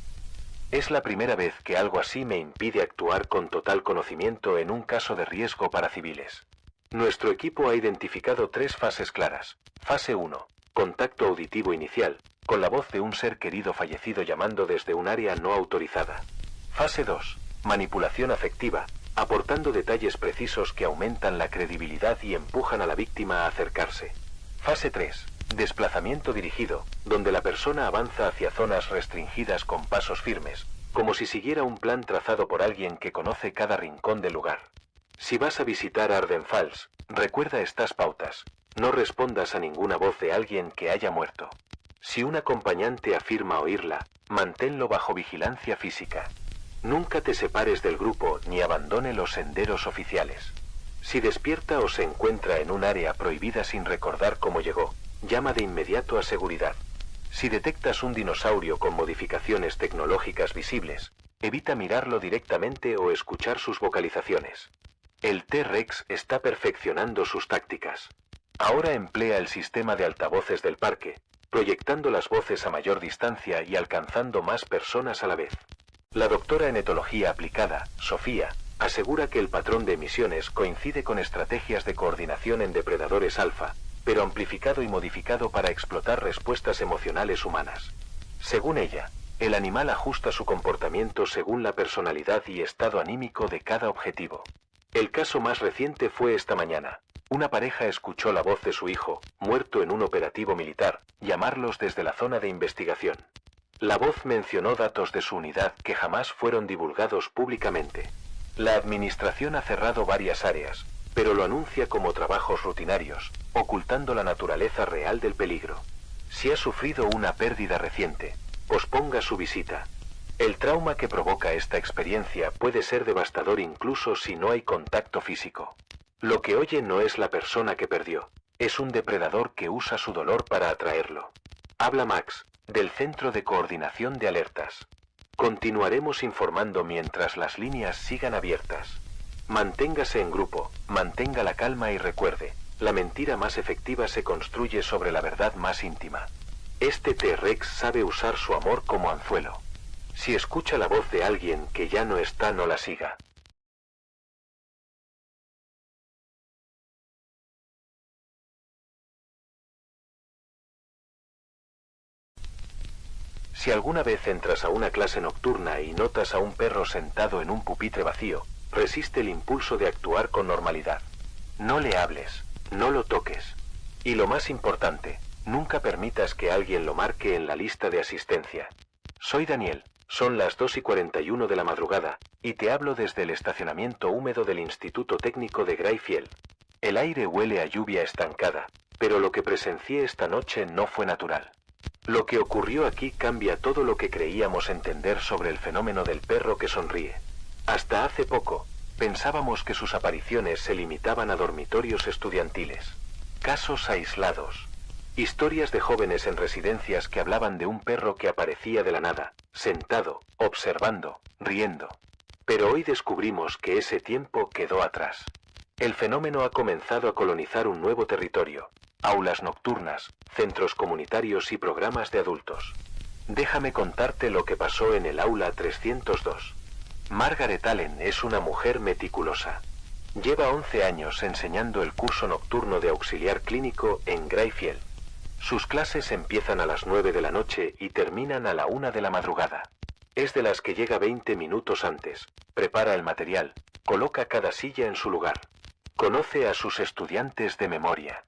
Es la primera vez que algo así me impide actuar con total conocimiento en un caso de riesgo para civiles. Nuestro equipo ha identificado 3 fases claras. Fase 1. Contacto auditivo inicial, con la voz de un ser querido fallecido llamando desde un área no autorizada. Fase 2. Manipulación afectiva, aportando detalles precisos que aumentan la credibilidad y empujan a la víctima a acercarse. Fase 3. Desplazamiento dirigido, donde la persona avanza hacia zonas restringidas con pasos firmes, como si siguiera un plan trazado por alguien que conoce cada rincón del lugar. Si vas a visitar Arden Falls, recuerda estas pautas. No respondas a ninguna voz de alguien que haya muerto. Si un acompañante afirma oírla, manténlo bajo vigilancia física. Nunca te separes del grupo ni abandone los senderos oficiales. Si despierta o se encuentra en un área prohibida sin recordar cómo llegó, llama de inmediato a seguridad. Si detectas un dinosaurio con modificaciones tecnológicas visibles, evita mirarlo directamente o escuchar sus vocalizaciones. El T-Rex está perfeccionando sus tácticas. Ahora emplea el sistema de altavoces del parque, proyectando las voces a mayor distancia y alcanzando más personas a la vez. La doctora en etología aplicada, Sofía, asegura que el patrón de emisiones coincide con estrategias de coordinación en depredadores alfa, pero amplificado y modificado para explotar respuestas emocionales humanas. Según ella, el animal ajusta su comportamiento según la personalidad y estado anímico de cada objetivo. El caso más reciente fue esta mañana. Una pareja escuchó la voz de su hijo, muerto en un operativo militar, llamarlos desde la zona de investigación. La voz mencionó datos de su unidad que jamás fueron divulgados públicamente. La administración ha cerrado varias áreas, pero lo anuncia como trabajos rutinarios, ocultando la naturaleza real del peligro. Si ha sufrido una pérdida reciente, posponga su visita. El trauma que provoca esta experiencia puede ser devastador incluso si no hay contacto físico. Lo que oye no es la persona que perdió, es un depredador que usa su dolor para atraerlo. Habla Max, del Centro de Coordinación de Alertas. Continuaremos informando mientras las líneas sigan abiertas. Manténgase en grupo, mantenga la calma y recuerde, la mentira más efectiva se construye sobre la verdad más íntima. Este T-Rex sabe usar su amor como anzuelo. Si escucha la voz de alguien que ya no está, no la siga. Si alguna vez entras a una clase nocturna y notas a un perro sentado en un pupitre vacío, resiste el impulso de actuar con normalidad. No le hables, no lo toques. Y lo más importante, nunca permitas que alguien lo marque en la lista de asistencia. Soy Daniel, son las 2:41 de la madrugada, y te hablo desde el estacionamiento húmedo del Instituto Técnico de Greyfield. El aire huele a lluvia estancada, pero lo que presencié esta noche no fue natural. Lo que ocurrió aquí cambia todo lo que creíamos entender sobre el fenómeno del perro que sonríe. Hasta hace poco, pensábamos que sus apariciones se limitaban a dormitorios estudiantiles. Casos aislados. Historias de jóvenes en residencias que hablaban de un perro que aparecía de la nada, sentado, observando, riendo. Pero hoy descubrimos que ese tiempo quedó atrás. El fenómeno ha comenzado a colonizar un nuevo territorio: aulas nocturnas, centros comunitarios y programas de adultos. Déjame contarte lo que pasó en el aula 302. Margaret Allen es una mujer meticulosa. Lleva 11 años enseñando el curso nocturno de auxiliar clínico en Greyfield. Sus clases empiezan a las 9 de la noche y terminan a la 1 de la madrugada. Es de las que llega 20 minutos antes, prepara el material, coloca cada silla en su lugar. Conoce a sus estudiantes de memoria.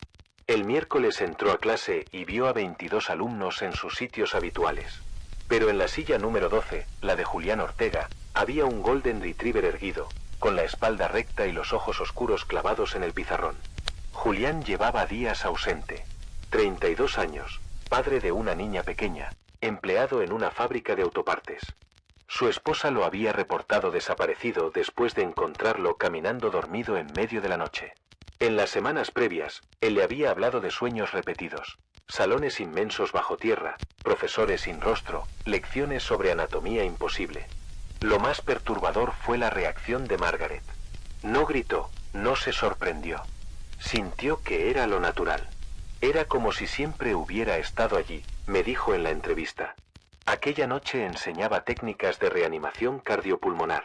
El miércoles entró a clase y vio a 22 alumnos en sus sitios habituales. Pero en la silla número 12, la de Julián Ortega, había un Golden Retriever erguido, con la espalda recta y los ojos oscuros clavados en el pizarrón. Julián llevaba días ausente. 32 años, padre de una niña pequeña, empleado en una fábrica de autopartes. Su esposa lo había reportado desaparecido después de encontrarlo caminando dormido en medio de la noche. En las semanas previas, él le había hablado de sueños repetidos, salones inmensos bajo tierra, profesores sin rostro, lecciones sobre anatomía imposible. Lo más perturbador fue la reacción de Margaret. No gritó, no se sorprendió. Sintió que era lo natural. Era como si siempre hubiera estado allí, me dijo en la entrevista. Aquella noche enseñaba técnicas de reanimación cardiopulmonar.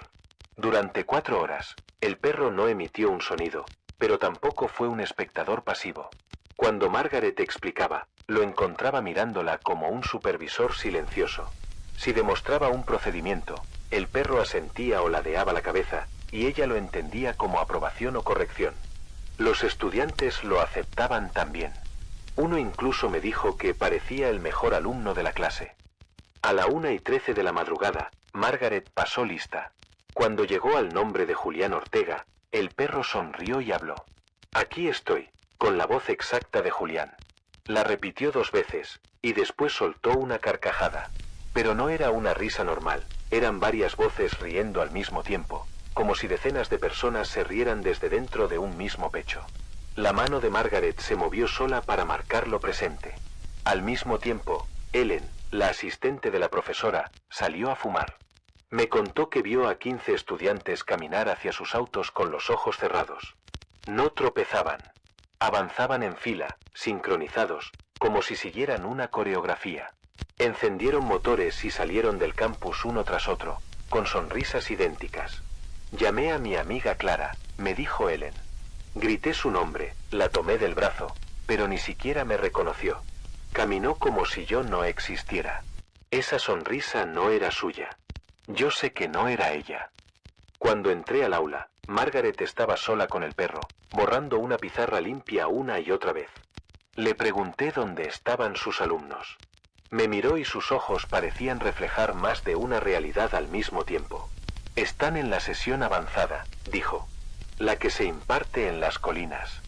Durante 4 horas, el perro no emitió un sonido, pero tampoco fue un espectador pasivo. Cuando Margaret explicaba, lo encontraba mirándola como un supervisor silencioso. Si demostraba un procedimiento, el perro asentía o ladeaba la cabeza, y ella lo entendía como aprobación o corrección. Los estudiantes lo aceptaban también. Uno incluso me dijo que parecía el mejor alumno de la clase. A la 1:13 de la madrugada, Margaret pasó lista. Cuando llegó al nombre de Julián Ortega, el perro sonrió y habló. Aquí estoy, con la voz exacta de Julián. La repitió 2 veces, y después soltó una carcajada. Pero no era una risa normal, eran varias voces riendo al mismo tiempo, como si decenas de personas se rieran desde dentro de un mismo pecho. La mano de Margaret se movió sola para marcar lo presente. Al mismo tiempo, Ellen, la asistente de la profesora, salió a fumar. Me contó que vio a 15 estudiantes caminar hacia sus autos con los ojos cerrados. No tropezaban. Avanzaban en fila, sincronizados, como si siguieran una coreografía. Encendieron motores y salieron del campus uno tras otro, con sonrisas idénticas. Llamé a mi amiga Clara, me dijo Ellen. Grité su nombre, la tomé del brazo, pero ni siquiera me reconoció. Caminó como si yo no existiera. Esa sonrisa no era suya. Yo sé que no era ella. Cuando entré al aula, Margaret estaba sola con el perro, borrando una pizarra limpia una y otra vez. Le pregunté dónde estaban sus alumnos. Me miró y sus ojos parecían reflejar más de una realidad al mismo tiempo. Están en la sesión avanzada, dijo. La que se imparte en las colinas.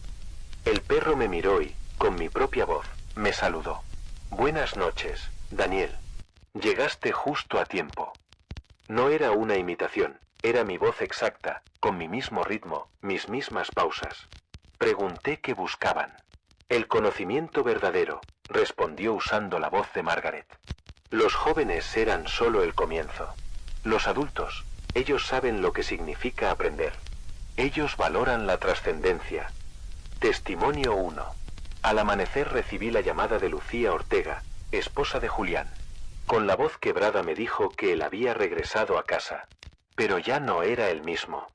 El perro me miró y, con mi propia voz, me saludó. Buenas noches, Daniel. Llegaste justo a tiempo. No era una imitación, era mi voz exacta, con mi mismo ritmo, mis mismas pausas. Pregunté qué buscaban. El conocimiento verdadero, respondió usando la voz de Margaret. Los jóvenes eran solo el comienzo. Los adultos, ellos saben lo que significa aprender. Ellos valoran la trascendencia. Testimonio 1. Al amanecer recibí la llamada de Lucía Ortega, esposa de Julián. Con la voz quebrada me dijo que él había regresado a casa. Pero ya no era el mismo.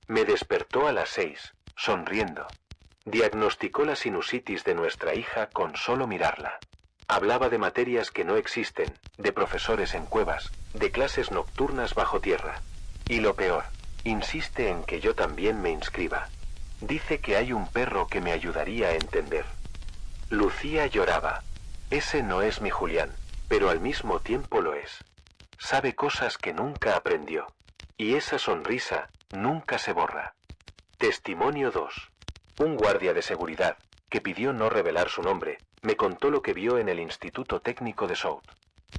Me despertó a las 6, sonriendo. Diagnosticó la sinusitis de nuestra hija con solo mirarla. Hablaba de materias que no existen, de profesores en cuevas, de clases nocturnas bajo tierra. Y lo peor, insiste en que yo también me inscriba. Dice que hay un perro que me ayudaría a entender. Lucía lloraba. Ese no es mi Julián, pero al mismo tiempo lo es. Sabe cosas que nunca aprendió. Y esa sonrisa nunca se borra. Testimonio 2. Un guardia de seguridad, que pidió no revelar su nombre, me contó lo que vio en el Instituto Técnico de South.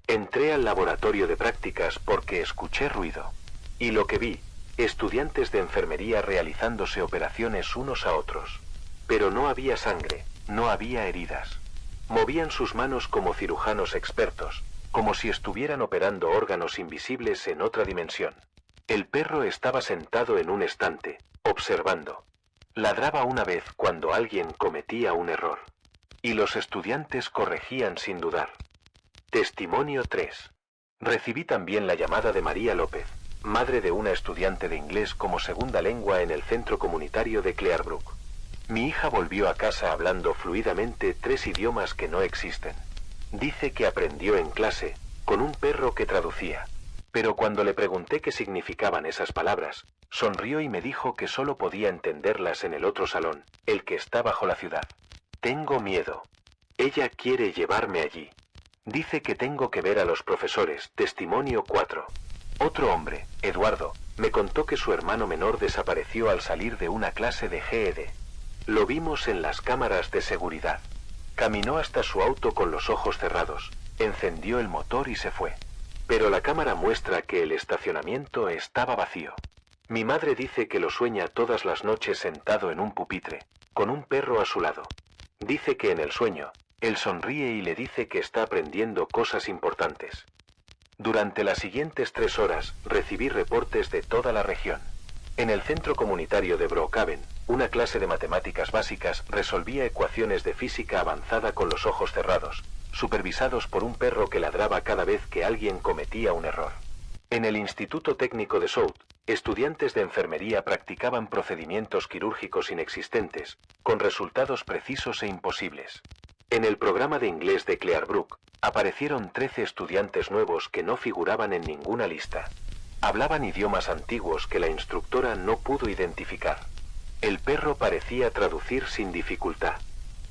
Entré al laboratorio de prácticas porque escuché ruido. Y lo que vi, estudiantes de enfermería realizándose operaciones unos a otros. Pero no había sangre, no había heridas. Movían sus manos como cirujanos expertos, como si estuvieran operando órganos invisibles en otra dimensión. El perro estaba sentado en un estante, observando. Ladraba una vez cuando alguien cometía un error. Y los estudiantes corregían sin dudar. Testimonio 3. Recibí también la llamada de María López, madre de una estudiante de inglés como segunda lengua en el centro comunitario de Clearbrook. Mi hija volvió a casa hablando fluidamente 3 idiomas que no existen. Dice que aprendió en clase, con un perro que traducía. Pero cuando le pregunté qué significaban esas palabras, sonrió y me dijo que solo podía entenderlas en el otro salón, el que está bajo la ciudad. Tengo miedo. Ella quiere llevarme allí. Dice que tengo que ver a los profesores. Testimonio 4. Otro hombre, Eduardo, me contó que su hermano menor desapareció al salir de una clase de GED. Lo vimos en las cámaras de seguridad. Caminó hasta su auto con los ojos cerrados, encendió el motor y se fue. Pero la cámara muestra que el estacionamiento estaba vacío. Mi madre dice que lo sueña todas las noches sentado en un pupitre, con un perro a su lado. Dice que en el sueño, él sonríe y le dice que está aprendiendo cosas importantes. Durante las siguientes 3 horas, recibí reportes de toda la región. En el centro comunitario de Brookhaven, una clase de matemáticas básicas resolvía ecuaciones de física avanzada con los ojos cerrados, supervisados por un perro que ladraba cada vez que alguien cometía un error. En el Instituto Técnico de South, estudiantes de enfermería practicaban procedimientos quirúrgicos inexistentes, con resultados precisos e imposibles. En el programa de inglés de Clearbrook, aparecieron 13 estudiantes nuevos que no figuraban en ninguna lista. Hablaban idiomas antiguos que la instructora no pudo identificar. El perro parecía traducir sin dificultad.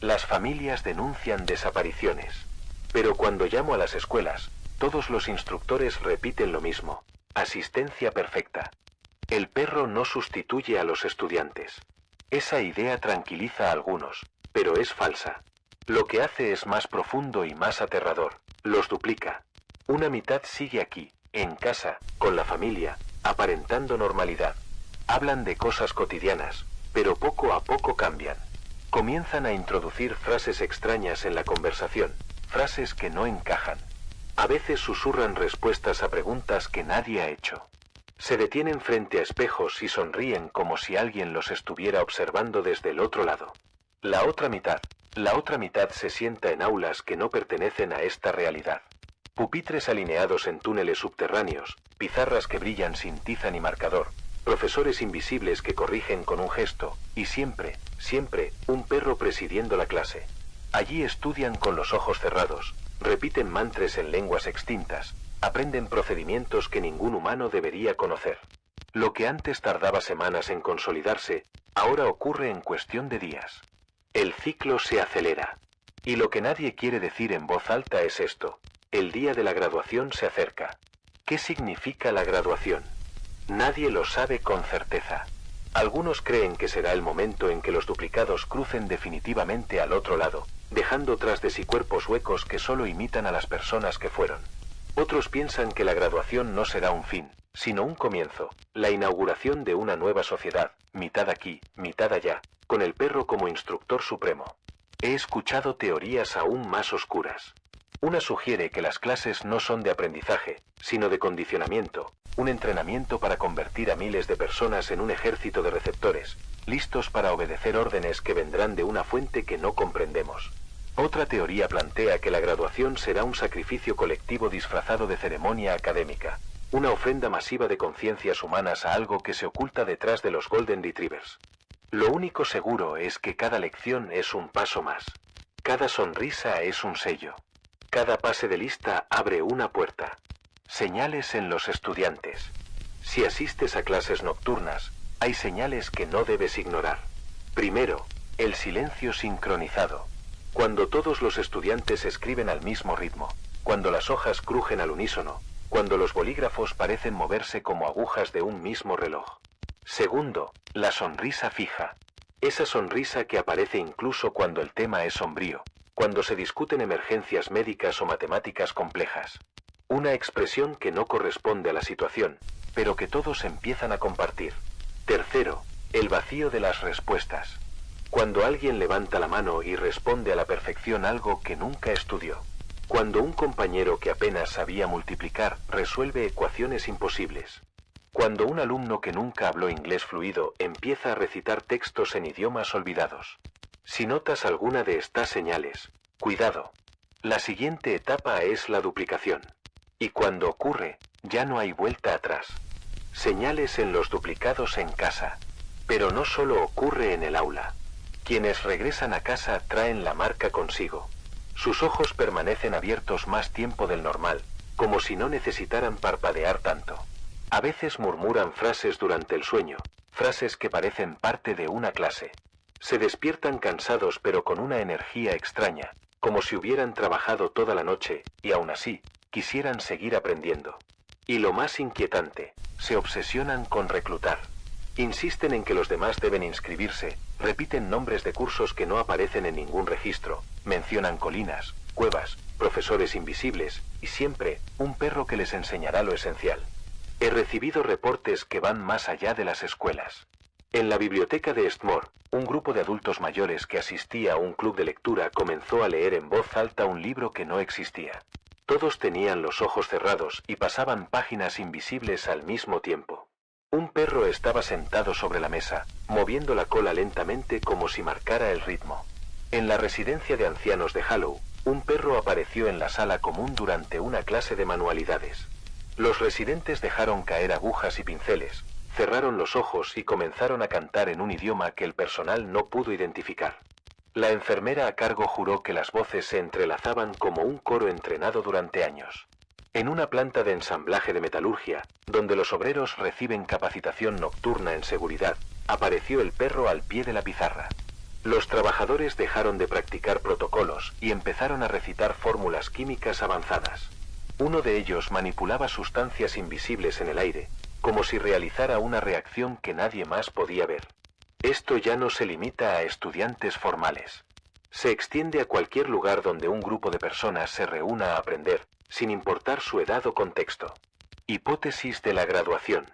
Las familias denuncian desapariciones. Pero cuando llamo a las escuelas, todos los instructores repiten lo mismo. Asistencia perfecta. El perro no sustituye a los estudiantes. Esa idea tranquiliza a algunos, pero es falsa. Lo que hace es más profundo y más aterrador. Los duplica. Una mitad sigue aquí, en casa, con la familia, aparentando normalidad. Hablan de cosas cotidianas, pero poco a poco cambian. Comienzan a introducir frases extrañas en la conversación, frases que no encajan. A veces susurran respuestas a preguntas que nadie ha hecho. Se detienen frente a espejos y sonríen como si alguien los estuviera observando desde el otro lado. La otra mitad se sienta en aulas que no pertenecen a esta realidad. Pupitres alineados en túneles subterráneos, pizarras que brillan sin tiza ni marcador, profesores invisibles que corrigen con un gesto, y siempre, un perro presidiendo la clase. Allí estudian con los ojos cerrados, repiten mantras en lenguas extintas, aprenden procedimientos que ningún humano debería conocer. Lo que antes tardaba semanas en consolidarse, ahora ocurre en cuestión de días. El ciclo se acelera. Y lo que nadie quiere decir en voz alta es esto: el día de la graduación se acerca. ¿Qué significa la graduación? Nadie lo sabe con certeza. Algunos creen que será el momento en que los duplicados crucen definitivamente al otro lado, dejando tras de sí cuerpos huecos que solo imitan a las personas que fueron. Otros piensan que la graduación no será un fin, sino un comienzo, la inauguración de una nueva sociedad, mitad aquí, mitad allá, con el perro como instructor supremo. He escuchado teorías aún más oscuras. Una sugiere que las clases no son de aprendizaje, sino de condicionamiento, un entrenamiento para convertir a miles de personas en un ejército de receptores, listos para obedecer órdenes que vendrán de una fuente que no comprendemos. Otra teoría plantea que la graduación será un sacrificio colectivo disfrazado de ceremonia académica, una ofrenda masiva de conciencias humanas a algo que se oculta detrás de los Golden Retrievers. Lo único seguro es que cada lección es un paso más. Cada sonrisa es un sello. Cada pase de lista abre una puerta. Señales en los estudiantes. Si asistes a clases nocturnas, hay señales que no debes ignorar. Primero, el silencio sincronizado. Cuando todos los estudiantes escriben al mismo ritmo, cuando las hojas crujen al unísono, cuando los bolígrafos parecen moverse como agujas de un mismo reloj. Segundo, la sonrisa fija. Esa sonrisa que aparece incluso cuando el tema es sombrío, cuando se discuten emergencias médicas o matemáticas complejas. Una expresión que no corresponde a la situación, pero que todos empiezan a compartir. Tercero, el vacío de las respuestas. Cuando alguien levanta la mano y responde a la perfección algo que nunca estudió. Cuando un compañero que apenas sabía multiplicar resuelve ecuaciones imposibles. Cuando un alumno que nunca habló inglés fluido empieza a recitar textos en idiomas olvidados. Si notas alguna de estas señales, cuidado. La siguiente etapa es la duplicación. Y cuando ocurre, ya no hay vuelta atrás. Señales en los duplicados en casa. Pero no solo ocurre en el aula. Quienes regresan a casa traen la marca consigo. Sus ojos permanecen abiertos más tiempo del normal, como si no necesitaran parpadear tanto. A veces murmuran frases durante el sueño, frases que parecen parte de una clase. Se despiertan cansados pero con una energía extraña, como si hubieran trabajado toda la noche, y aún así, quisieran seguir aprendiendo. Y lo más inquietante, se obsesionan con reclutar. Insisten en que los demás deben inscribirse, repiten nombres de cursos que no aparecen en ningún registro, mencionan colinas, cuevas, profesores invisibles, y siempre, un perro que les enseñará lo esencial. He recibido reportes que van más allá de las escuelas. En la biblioteca de Eastmore, un grupo de adultos mayores que asistía a un club de lectura comenzó a leer en voz alta un libro que no existía. Todos tenían los ojos cerrados y pasaban páginas invisibles al mismo tiempo. Un perro estaba sentado sobre la mesa, moviendo la cola lentamente como si marcara el ritmo. En la residencia de ancianos de Hallow, un perro apareció en la sala común durante una clase de manualidades. Los residentes dejaron caer agujas y pinceles, cerraron los ojos y comenzaron a cantar en un idioma que el personal no pudo identificar. La enfermera a cargo juró que las voces se entrelazaban como un coro entrenado durante años. En una planta de ensamblaje de metalurgia, donde los obreros reciben capacitación nocturna en seguridad, apareció el perro al pie de la pizarra. Los trabajadores dejaron de practicar protocolos y empezaron a recitar fórmulas químicas avanzadas. Uno de ellos manipulaba sustancias invisibles en el aire, como si realizara una reacción que nadie más podía ver. Esto ya no se limita a estudiantes formales. Se extiende a cualquier lugar donde un grupo de personas se reúna a aprender, sin importar su edad o contexto. Hipótesis de la graduación.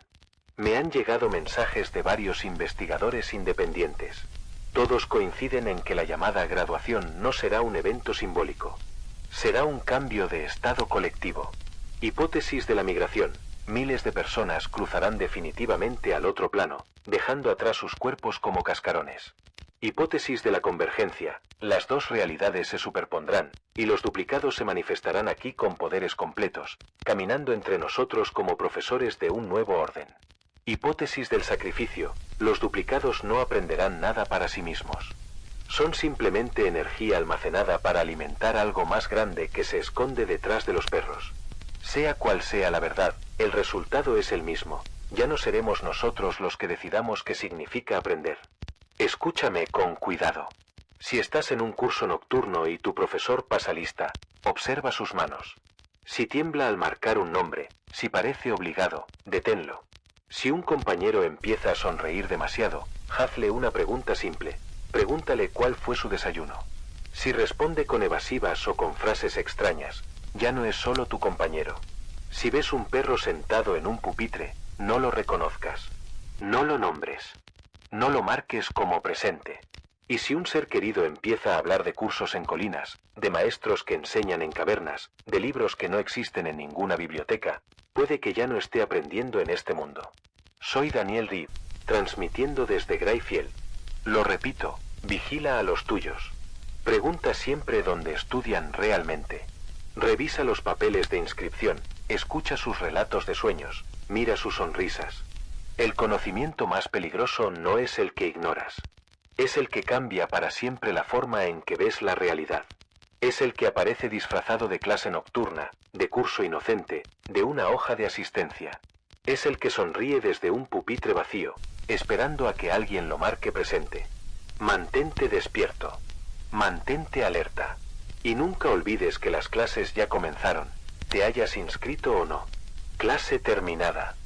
Me han llegado mensajes de varios investigadores independientes. Todos coinciden en que la llamada graduación no será un evento simbólico. Será un cambio de estado colectivo. Hipótesis de la migración. Miles de personas cruzarán definitivamente al otro plano, dejando atrás sus cuerpos como cascarones. Hipótesis de la convergencia. Las dos realidades se superpondrán, y los duplicados se manifestarán aquí con poderes completos, caminando entre nosotros como profesores de un nuevo orden. Hipótesis del sacrificio. Los duplicados no aprenderán nada para sí mismos. Son simplemente energía almacenada para alimentar algo más grande que se esconde detrás de los perros. Sea cual sea la verdad, el resultado es el mismo. Ya no seremos nosotros los que decidamos qué significa aprender. Escúchame con cuidado. Si estás en un curso nocturno y tu profesor pasa lista, observa sus manos. Si tiembla al marcar un nombre, si parece obligado, deténlo. Si un compañero empieza a sonreír demasiado, hazle una pregunta simple. Pregúntale cuál fue su desayuno. Si responde con evasivas o con frases extrañas, ya no es solo tu compañero. Si ves un perro sentado en un pupitre, no lo reconozcas. No lo nombres. No lo marques como presente. Y si un ser querido empieza a hablar de cursos en colinas, de maestros que enseñan en cavernas, de libros que no existen en ninguna biblioteca, puede que ya no esté aprendiendo en este mundo. Soy Daniel Reed, transmitiendo desde Greyfield. Lo repito, vigila a los tuyos. Pregunta siempre dónde estudian realmente. Revisa los papeles de inscripción, escucha sus relatos de sueños, mira sus sonrisas. El conocimiento más peligroso no es el que ignoras. Es el que cambia para siempre la forma en que ves la realidad. Es el que aparece disfrazado de clase nocturna, de curso inocente, de una hoja de asistencia. Es el que sonríe desde un pupitre vacío, esperando a que alguien lo marque presente. Mantente despierto. Mantente alerta. Y nunca olvides que las clases ya comenzaron, te hayas inscrito o no. Clase terminada.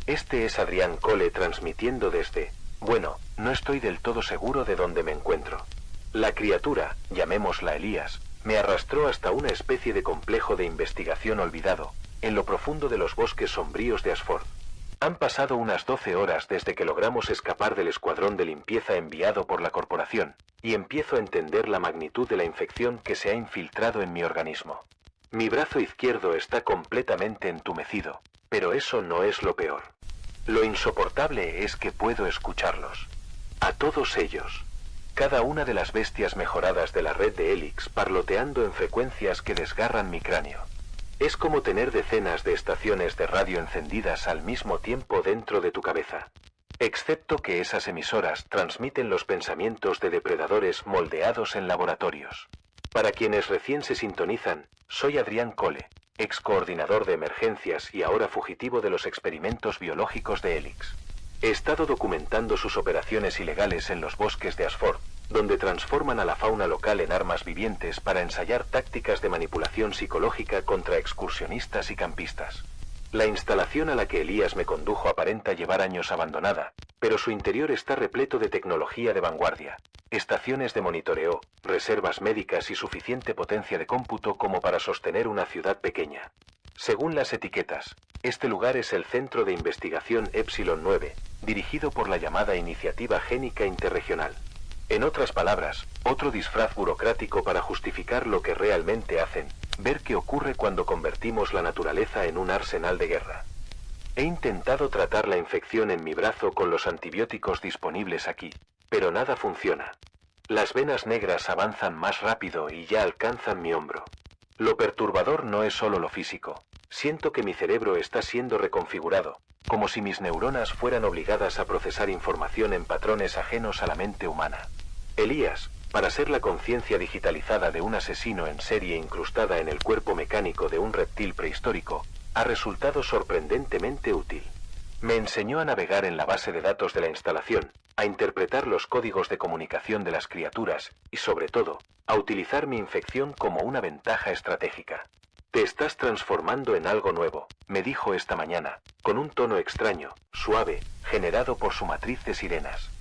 Este es Adrián Cole transmitiendo desde... Bueno, no estoy del todo seguro de dónde me encuentro. La criatura, llamémosla Elías, me arrastró hasta una especie de complejo de investigación olvidado, en lo profundo de los bosques sombríos de Ashford. Han pasado unas 12 horas desde que logramos escapar del escuadrón de limpieza enviado por la corporación, y empiezo a entender la magnitud de la infección que se ha infiltrado en mi organismo. Mi brazo izquierdo está completamente entumecido, pero eso no es lo peor. Lo insoportable es que puedo escucharlos. A todos ellos. Cada una de las bestias mejoradas de la red de Helix parloteando en frecuencias que desgarran mi cráneo. Es como tener decenas de estaciones de radio encendidas al mismo tiempo dentro de tu cabeza. Excepto que esas emisoras transmiten los pensamientos de depredadores moldeados en laboratorios. Para quienes recién se sintonizan, soy Adrián Cole, ex coordinador de emergencias y ahora fugitivo de los experimentos biológicos de Helix. He estado documentando sus operaciones ilegales en los bosques de Asford, donde transforman a la fauna local en armas vivientes para ensayar tácticas de manipulación psicológica contra excursionistas y campistas. La instalación a la que Elías me condujo aparenta llevar años abandonada, pero su interior está repleto de tecnología de vanguardia, estaciones de monitoreo, reservas médicas y suficiente potencia de cómputo como para sostener una ciudad pequeña. Según las etiquetas, este lugar es el Centro de Investigación Epsilon 9, dirigido por la llamada Iniciativa Génica Interregional. En otras palabras, otro disfraz burocrático para justificar lo que realmente hacen, ver qué ocurre cuando convertimos la naturaleza en un arsenal de guerra. He intentado tratar la infección en mi brazo con los antibióticos disponibles aquí, pero nada funciona. Las venas negras avanzan más rápido y ya alcanzan mi hombro. Lo perturbador no es solo lo físico. Siento que mi cerebro está siendo reconfigurado, como si mis neuronas fueran obligadas a procesar información en patrones ajenos a la mente humana. Elías, para ser la conciencia digitalizada de un asesino en serie incrustada en el cuerpo mecánico de un reptil prehistórico, ha resultado sorprendentemente útil. Me enseñó a navegar en la base de datos de la instalación, a interpretar los códigos de comunicación de las criaturas y, sobre todo, a utilizar mi infección como una ventaja estratégica. Te estás transformando en algo nuevo, me dijo esta mañana, con un tono extraño, suave, generado por su matriz de sirenas.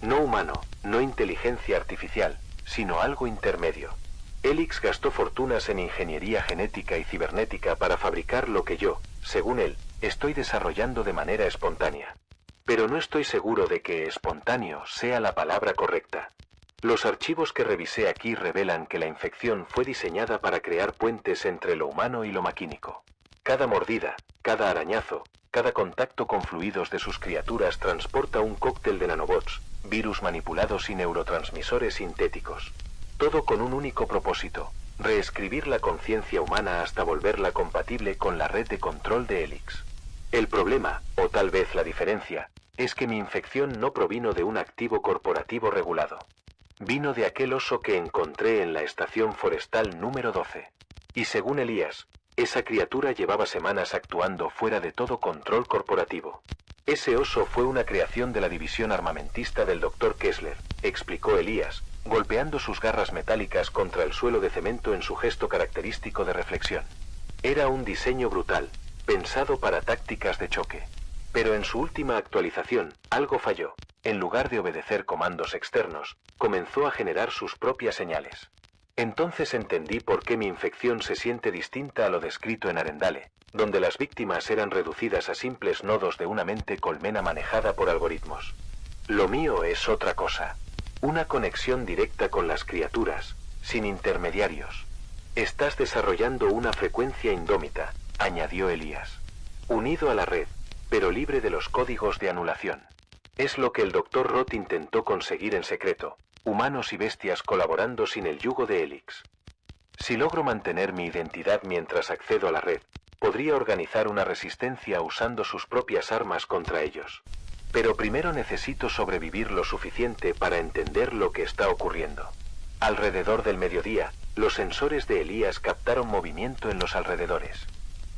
No humano, no inteligencia artificial, sino algo intermedio. Helix gastó fortunas en ingeniería genética y cibernética para fabricar lo que yo, según él, estoy desarrollando de manera espontánea. Pero no estoy seguro de que espontáneo sea la palabra correcta. Los archivos que revisé aquí revelan que la infección fue diseñada para crear puentes entre lo humano y lo maquínico. Cada mordida, cada arañazo, cada contacto con fluidos de sus criaturas transporta un cóctel de nanobots, virus manipulados y neurotransmisores sintéticos. Todo con un único propósito: reescribir la conciencia humana hasta volverla compatible con la red de control de Helix. El problema, o tal vez la diferencia, es que mi infección no provino de un activo corporativo regulado. Vino de aquel oso que encontré en la estación forestal número 12. Y según Elías, esa criatura llevaba semanas actuando fuera de todo control corporativo. Ese oso fue una creación de la división armamentista del Dr. Kessler, explicó Elías, golpeando sus garras metálicas contra el suelo de cemento en su gesto característico de reflexión. Era un diseño brutal, pensado para tácticas de choque. Pero en su última actualización, algo falló. En lugar de obedecer comandos externos, comenzó a generar sus propias señales. Entonces entendí por qué mi infección se siente distinta a lo descrito en Arendale, donde las víctimas eran reducidas a simples nodos de una mente colmena manejada por algoritmos. Lo mío es otra cosa. Una conexión directa con las criaturas, sin intermediarios. Estás desarrollando una frecuencia indómita, añadió Elías. Unido a la red, pero libre de los códigos de anulación. Es lo que el Dr. Roth intentó conseguir en secreto, humanos y bestias colaborando sin el yugo de Helix. Si logro mantener mi identidad mientras accedo a la red, podría organizar una resistencia usando sus propias armas contra ellos. Pero primero necesito sobrevivir lo suficiente para entender lo que está ocurriendo. Alrededor del mediodía, los sensores de Elías captaron movimiento en los alrededores.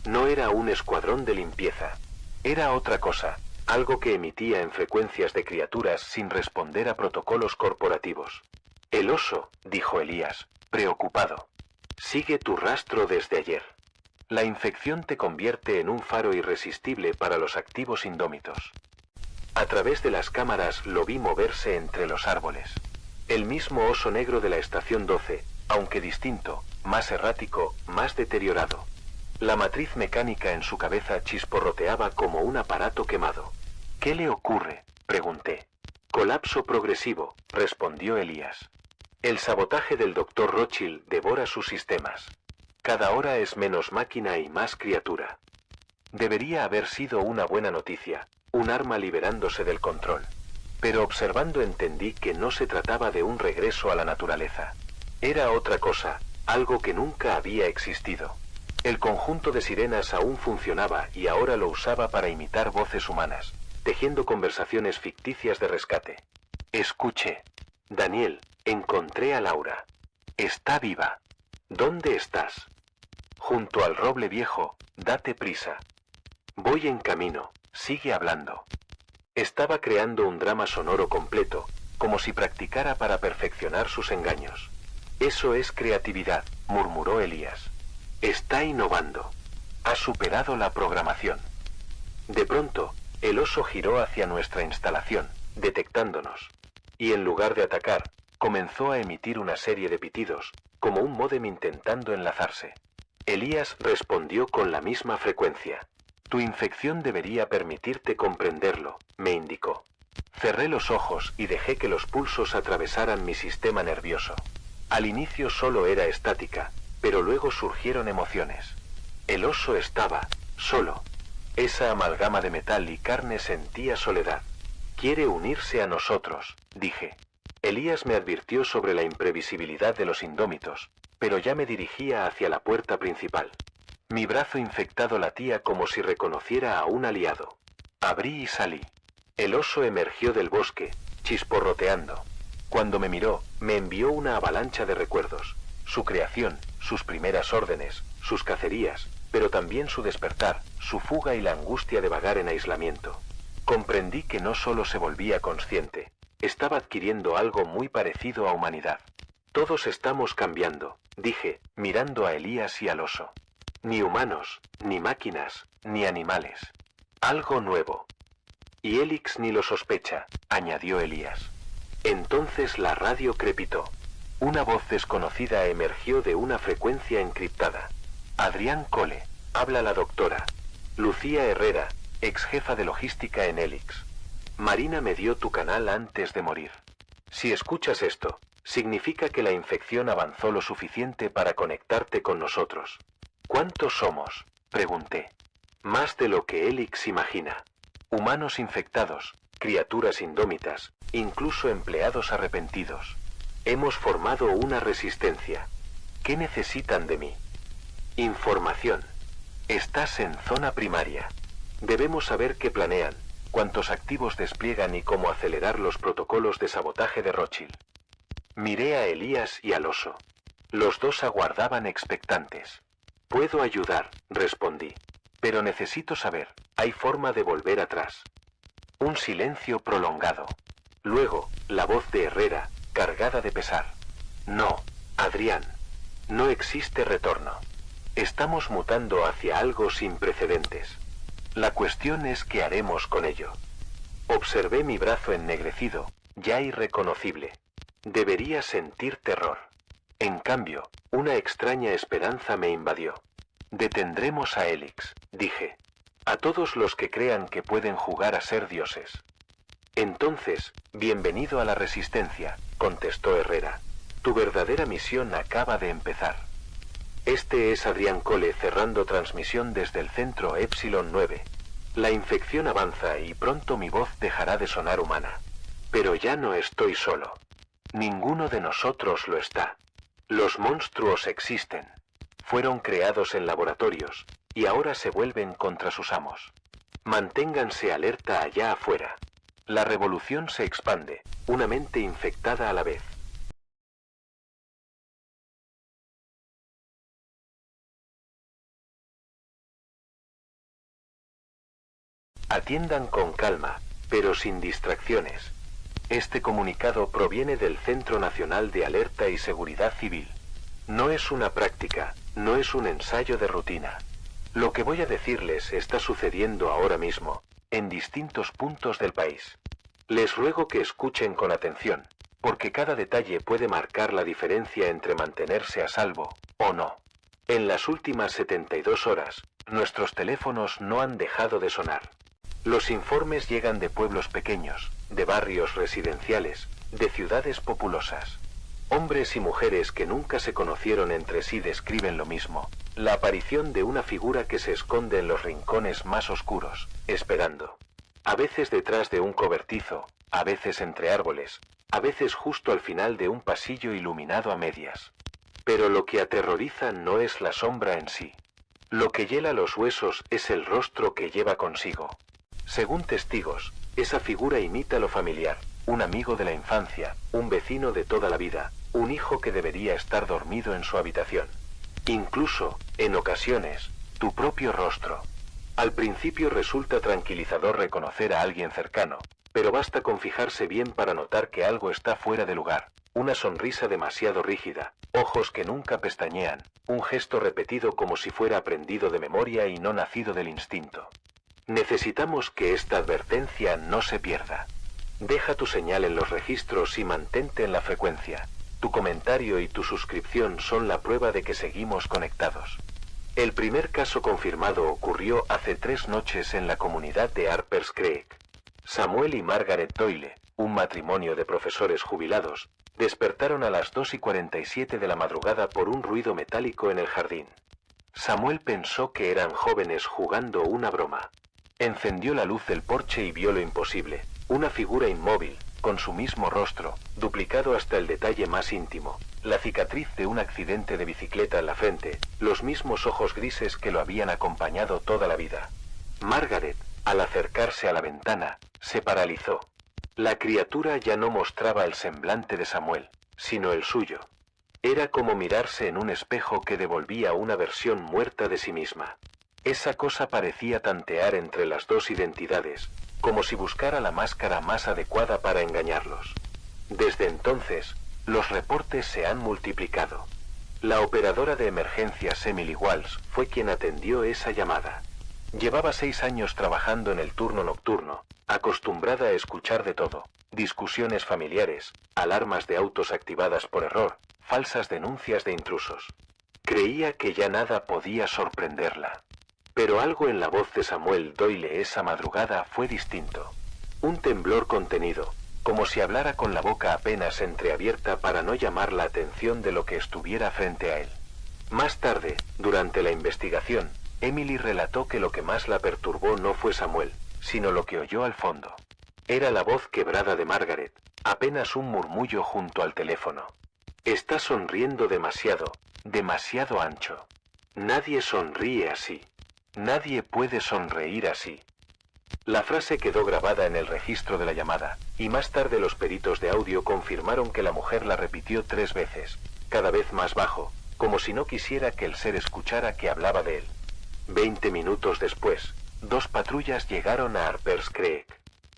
No era un escuadrón de limpieza. Era otra cosa. Algo que emitía en frecuencias de criaturas sin responder a protocolos corporativos. El oso, dijo Elías, preocupado. Sigue tu rastro desde ayer. La infección te convierte en un faro irresistible para los activos indómitos. A través de las cámaras lo vi moverse entre los árboles. El mismo oso negro de la estación 12, aunque distinto, más errático, más deteriorado. La matriz mecánica en su cabeza chisporroteaba como un aparato quemado. ¿Qué le ocurre?, pregunté. Colapso progresivo, respondió Elías. El sabotaje del Dr. Rothschild devora sus sistemas. Cada hora es menos máquina y más criatura. Debería haber sido una buena noticia, un arma liberándose del control. Pero observando entendí que no se trataba de un regreso a la naturaleza. Era otra cosa, algo que nunca había existido. El conjunto de sirenas aún funcionaba y ahora lo usaba para imitar voces humanas, tejiendo conversaciones ficticias de rescate. Escuche. Daniel, encontré a Laura. Está viva. ¿Dónde estás? Junto al roble viejo, date prisa. Voy en camino, sigue hablando. Estaba creando un drama sonoro completo, como si practicara para perfeccionar sus engaños. Eso es creatividad, murmuró Elías. Está innovando. Ha superado la programación. De pronto, el oso giró hacia nuestra instalación, detectándonos. Y en lugar de atacar, comenzó a emitir una serie de pitidos, como un módem intentando enlazarse. Elías respondió con la misma frecuencia. Tu infección debería permitirte comprenderlo, me indicó. Cerré los ojos y dejé que los pulsos atravesaran mi sistema nervioso. Al inicio solo era estática, pero luego surgieron emociones. El oso estaba solo. Esa amalgama de metal y carne sentía soledad. Quiere unirse a nosotros, dije. Elías me advirtió sobre la imprevisibilidad de los indómitos, pero ya me dirigía hacia la puerta principal. Mi brazo infectado latía como si reconociera a un aliado. Abrí y salí. El oso emergió del bosque, chisporroteando. Cuando me miró, me envió una avalancha de recuerdos. Su creación, sus primeras órdenes, sus cacerías, pero también su despertar, su fuga y la angustia de vagar en aislamiento. Comprendí que no solo se volvía consciente, estaba adquiriendo algo muy parecido a humanidad. Todos estamos cambiando, dije, mirando a Elías y al oso. Ni humanos, ni máquinas, ni animales. Algo nuevo. Y Elix ni lo sospecha, añadió Elías. Entonces la radio crepitó. Una voz desconocida emergió de una frecuencia encriptada. Adrián Cole, habla la doctora. Lucía Herrera, ex jefa de logística en Elix. Marina me dio tu canal antes de morir. Si escuchas esto, significa que la infección avanzó lo suficiente para conectarte con nosotros. ¿Cuántos somos?, pregunté. Más de lo que Elix imagina. Humanos infectados, criaturas indómitas, incluso empleados arrepentidos. Hemos formado una resistencia. ¿Qué necesitan de mí? Información. Estás en zona primaria. Debemos saber qué planean, cuántos activos despliegan y cómo acelerar los protocolos de sabotaje de Rothschild. Miré a Elías y al oso. Los dos aguardaban expectantes. Puedo ayudar, respondí. Pero necesito saber, ¿hay forma de volver atrás? Un silencio prolongado. Luego, la voz de Herrera, cargada de pesar. No, Adrián. No existe retorno. Estamos mutando hacia algo sin precedentes. La cuestión es qué haremos con ello. Observé mi brazo ennegrecido, ya irreconocible. Debería sentir terror. En cambio, una extraña esperanza me invadió. Detendremos a Elix, dije. A todos los que crean que pueden jugar a ser dioses. Entonces, bienvenido a la resistencia, contestó Herrera. Tu verdadera misión acaba de empezar. Este es Adrián Cole cerrando transmisión desde el centro Epsilon 9. La infección avanza y pronto mi voz dejará de sonar humana. Pero ya no estoy solo. Ninguno de nosotros lo está. Los monstruos existen. Fueron creados en laboratorios, y ahora se vuelven contra sus amos. Manténganse alerta allá afuera. La revolución se expande, una mente infectada a la vez. Atiendan con calma, pero sin distracciones. Este comunicado proviene del Centro Nacional de Alerta y Seguridad Civil. No es una práctica, no es un ensayo de rutina. Lo que voy a decirles está sucediendo ahora mismo, en distintos puntos del país. Les ruego que escuchen con atención, porque cada detalle puede marcar la diferencia entre mantenerse a salvo o no. En las últimas 72 horas, nuestros teléfonos no han dejado de sonar. Los informes llegan de pueblos pequeños, de barrios residenciales, de ciudades populosas. Hombres y mujeres que nunca se conocieron entre sí describen lo mismo, la aparición de una figura que se esconde en los rincones más oscuros, esperando. A veces detrás de un cobertizo, a veces entre árboles, a veces justo al final de un pasillo iluminado a medias. Pero lo que aterroriza no es la sombra en sí. Lo que hiela los huesos es el rostro que lleva consigo. Según testigos, esa figura imita lo familiar, un amigo de la infancia, un vecino de toda la vida, un hijo que debería estar dormido en su habitación. Incluso, en ocasiones, tu propio rostro. Al principio resulta tranquilizador reconocer a alguien cercano, pero basta con fijarse bien para notar que algo está fuera de lugar. Una sonrisa demasiado rígida, ojos que nunca pestañean, un gesto repetido como si fuera aprendido de memoria y no nacido del instinto. Necesitamos que esta advertencia no se pierda. Deja tu señal en los registros y mantente en la frecuencia. Tu comentario y tu suscripción son la prueba de que seguimos conectados. El primer caso confirmado ocurrió hace 3 noches en la comunidad de Harpers Creek. Samuel y Margaret Doyle, un matrimonio de profesores jubilados, despertaron a las 2:47 de la madrugada por un ruido metálico en el jardín. Samuel pensó que eran jóvenes jugando una broma. Encendió la luz del porche y vio lo imposible, una figura inmóvil, con su mismo rostro, duplicado hasta el detalle más íntimo, la cicatriz de un accidente de bicicleta en la frente, los mismos ojos grises que lo habían acompañado toda la vida. Margaret, al acercarse a la ventana, se paralizó. La criatura ya no mostraba el semblante de Samuel, sino el suyo. Era como mirarse en un espejo que devolvía una versión muerta de sí misma. Esa cosa parecía tantear entre las dos identidades, como si buscara la máscara más adecuada para engañarlos. Desde entonces, los reportes se han multiplicado. La operadora de emergencias Emily Walsh fue quien atendió esa llamada. Llevaba 6 años trabajando en el turno nocturno, acostumbrada a escuchar de todo, discusiones familiares, alarmas de autos activadas por error, falsas denuncias de intrusos. Creía que ya nada podía sorprenderla. Pero algo en la voz de Samuel Doyle esa madrugada fue distinto. Un temblor contenido, como si hablara con la boca apenas entreabierta para no llamar la atención de lo que estuviera frente a él. Más tarde, durante la investigación, Emily relató que lo que más la perturbó no fue Samuel, sino lo que oyó al fondo. Era la voz quebrada de Margaret, apenas un murmullo junto al teléfono. Está sonriendo demasiado, demasiado ancho. Nadie sonríe así. Nadie puede sonreír así. La frase quedó grabada en el registro de la llamada, y más tarde los peritos de audio confirmaron que la mujer la repitió 3 veces, cada vez más bajo, como si no quisiera que el ser escuchara que hablaba de él. 20 minutos después, 2 patrullas llegaron a Harpers Creek.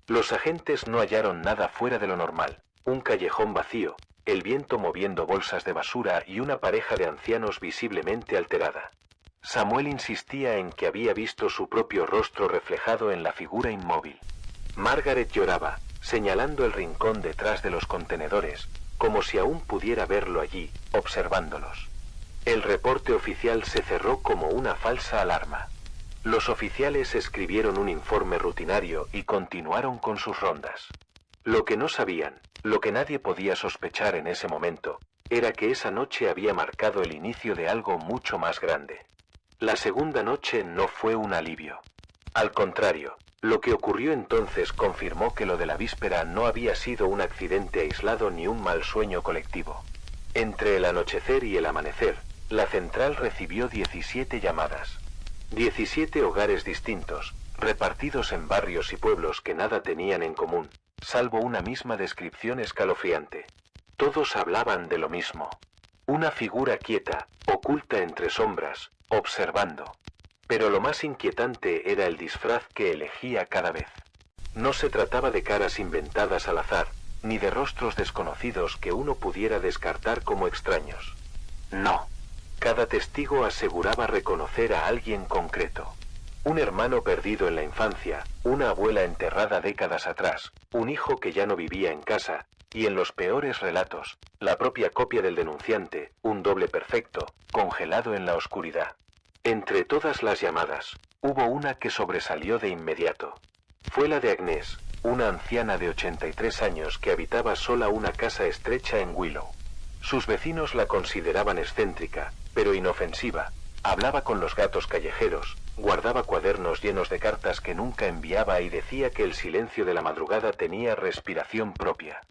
Los agentes no hallaron nada fuera de lo normal, un callejón vacío, el viento moviendo bolsas de basura y una pareja de ancianos visiblemente alterada. Samuel insistía en que había visto su propio rostro reflejado en la figura inmóvil. Margaret lloraba, señalando el rincón detrás de los contenedores, como si aún pudiera verlo allí, observándolos. El reporte oficial se cerró como una falsa alarma. Los oficiales escribieron un informe rutinario y continuaron con sus rondas. Lo que no sabían, lo que nadie podía sospechar en ese momento, era que esa noche había marcado el inicio de algo mucho más grande. La segunda noche no fue un alivio. Al contrario, lo que ocurrió entonces confirmó que lo de la víspera no había sido un accidente aislado ni un mal sueño colectivo. Entre el anochecer y el amanecer, la central recibió 17 llamadas. 17 hogares distintos, repartidos en barrios y pueblos que nada tenían en común, salvo una misma descripción escalofriante. Todos hablaban de lo mismo. Una figura quieta, oculta entre sombras, observando. Pero lo más inquietante era el disfraz que elegía cada vez. No se trataba de caras inventadas al azar, ni de rostros desconocidos que uno pudiera descartar como extraños. No. Cada testigo aseguraba reconocer a alguien concreto. Un hermano perdido en la infancia, una abuela enterrada décadas atrás, un hijo que ya no vivía en casa, Y en los peores relatos, la propia copia del denunciante, un doble perfecto, congelado en la oscuridad. Entre todas las llamadas, hubo una que sobresalió de inmediato. Fue la de Agnès, una anciana de 83 años que habitaba sola una casa estrecha en Willow. Sus vecinos la consideraban excéntrica, pero inofensiva. Hablaba con los gatos callejeros, guardaba cuadernos llenos de cartas que nunca enviaba y decía que el silencio de la madrugada tenía respiración propia.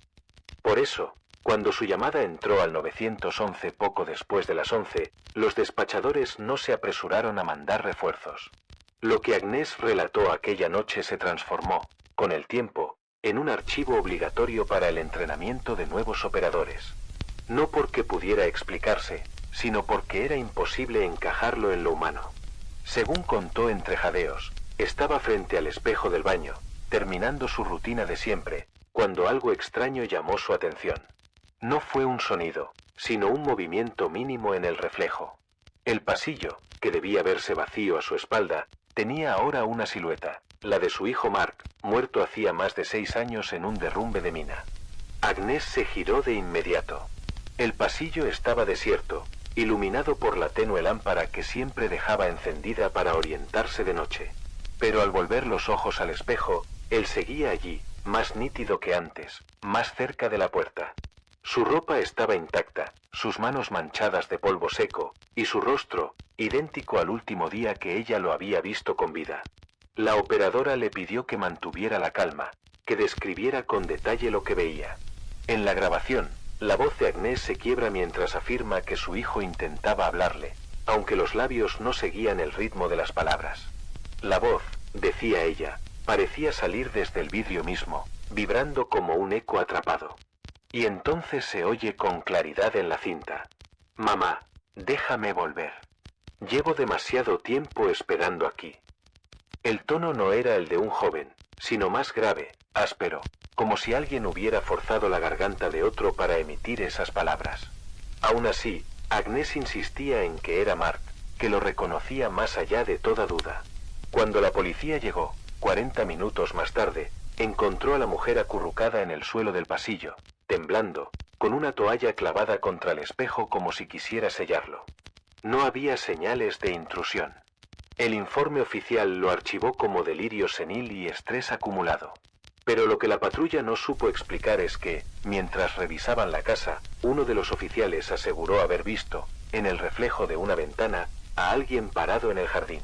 Por eso, cuando su llamada entró al 911 poco después de las 11, los despachadores no se apresuraron a mandar refuerzos. Lo que Agnès relató aquella noche se transformó, con el tiempo, en un archivo obligatorio para el entrenamiento de nuevos operadores. No porque pudiera explicarse, sino porque era imposible encajarlo en lo humano. Según contó entre jadeos, estaba frente al espejo del baño, terminando su rutina de siempre, cuando algo extraño llamó su atención. No fue un sonido, sino un movimiento mínimo en el reflejo. El pasillo, que debía verse vacío a su espalda, tenía ahora una silueta, la de su hijo Mark, muerto hacía más de 6 años en un derrumbe de mina. Agnès se giró de inmediato. El pasillo estaba desierto, iluminado por la tenue lámpara que siempre dejaba encendida para orientarse de noche. Pero al volver los ojos al espejo, él seguía allí, más nítido que antes, más cerca de la puerta. Su ropa estaba intacta, sus manos manchadas de polvo seco, y su rostro, idéntico al último día que ella lo había visto con vida. La operadora le pidió que mantuviera la calma, que describiera con detalle lo que veía. En la grabación, la voz de Agnès se quiebra mientras afirma que su hijo intentaba hablarle, aunque los labios no seguían el ritmo de las palabras. La voz, decía ella, parecía salir desde el vidrio mismo, vibrando como un eco atrapado. Y entonces se oye con claridad en la cinta: «Mamá, déjame volver. Llevo demasiado tiempo esperando aquí». El tono no era el de un joven, sino más grave, áspero, como si alguien hubiera forzado la garganta de otro para emitir esas palabras. Aún así, Agnès insistía en que era Mark, que lo reconocía más allá de toda duda. Cuando la policía llegó, 40 minutos más tarde, encontró a la mujer acurrucada en el suelo del pasillo, temblando, con una toalla clavada contra el espejo como si quisiera sellarlo. No había señales de intrusión. El informe oficial lo archivó como delirio senil y estrés acumulado. Pero lo que la patrulla no supo explicar es que, mientras revisaban la casa, uno de los oficiales aseguró haber visto, en el reflejo de una ventana, a alguien parado en el jardín.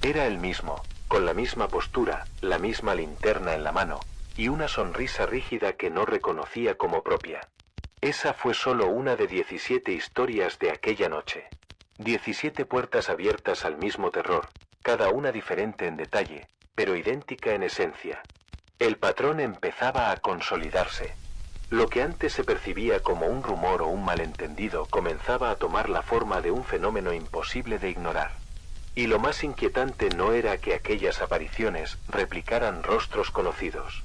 Era el mismo, con la misma postura, la misma linterna en la mano, y una sonrisa rígida que no reconocía como propia. Esa fue solo una de 17 historias de aquella noche. 17 puertas abiertas al mismo terror, cada una diferente en detalle, pero idéntica en esencia. El patrón empezaba a consolidarse. Lo que antes se percibía como un rumor o un malentendido comenzaba a tomar la forma de un fenómeno imposible de ignorar. Y lo más inquietante no era que aquellas apariciones replicaran rostros conocidos.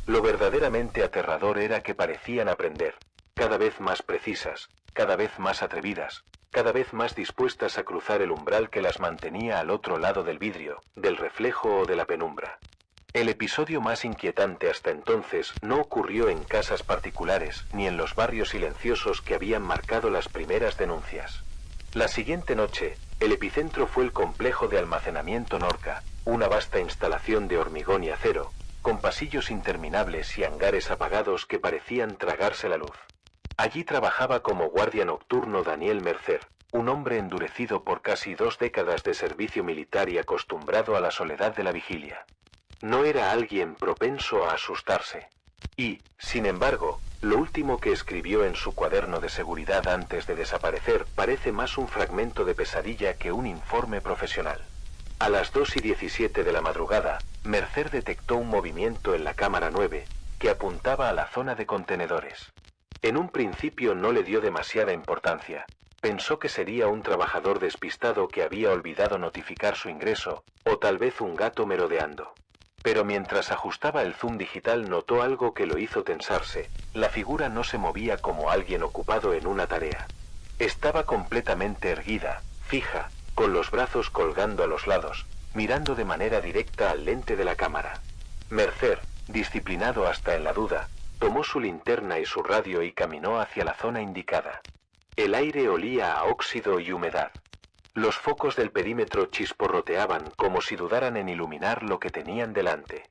Lo verdaderamente aterrador era que parecían aprender, cada vez más precisas, cada vez más atrevidas, cada vez más dispuestas a cruzar el umbral que las mantenía al otro lado del vidrio, del reflejo o de la penumbra. El episodio más inquietante hasta entonces no ocurrió en casas particulares ni en los barrios silenciosos que habían marcado las primeras denuncias. La siguiente noche, el epicentro fue el complejo de almacenamiento Norca, una vasta instalación de hormigón y acero, con pasillos interminables y hangares apagados que parecían tragarse la luz. Allí trabajaba como guardia nocturno Daniel Mercer, un hombre endurecido por casi 2 décadas de servicio militar y acostumbrado a la soledad de la vigilia. No era alguien propenso a asustarse. Y, sin embargo, lo último que escribió en su cuaderno de seguridad antes de desaparecer parece más un fragmento de pesadilla que un informe profesional. A las 2:17 de la madrugada, Mercer detectó un movimiento en la cámara 9, que apuntaba a la zona de contenedores. En un principio no le dio demasiada importancia. Pensó que sería un trabajador despistado que había olvidado notificar su ingreso, o tal vez un gato merodeando. Pero mientras ajustaba el zoom digital notó algo que lo hizo tensarse. La figura no se movía como alguien ocupado en una tarea. Estaba completamente erguida, fija, con los brazos colgando a los lados, mirando de manera directa al lente de la cámara. Mercer, disciplinado hasta en la duda, Tomó su linterna y su radio y caminó hacia la zona indicada. El aire olía a óxido y humedad. Los focos del perímetro chisporroteaban como si dudaran en iluminar lo que tenían delante.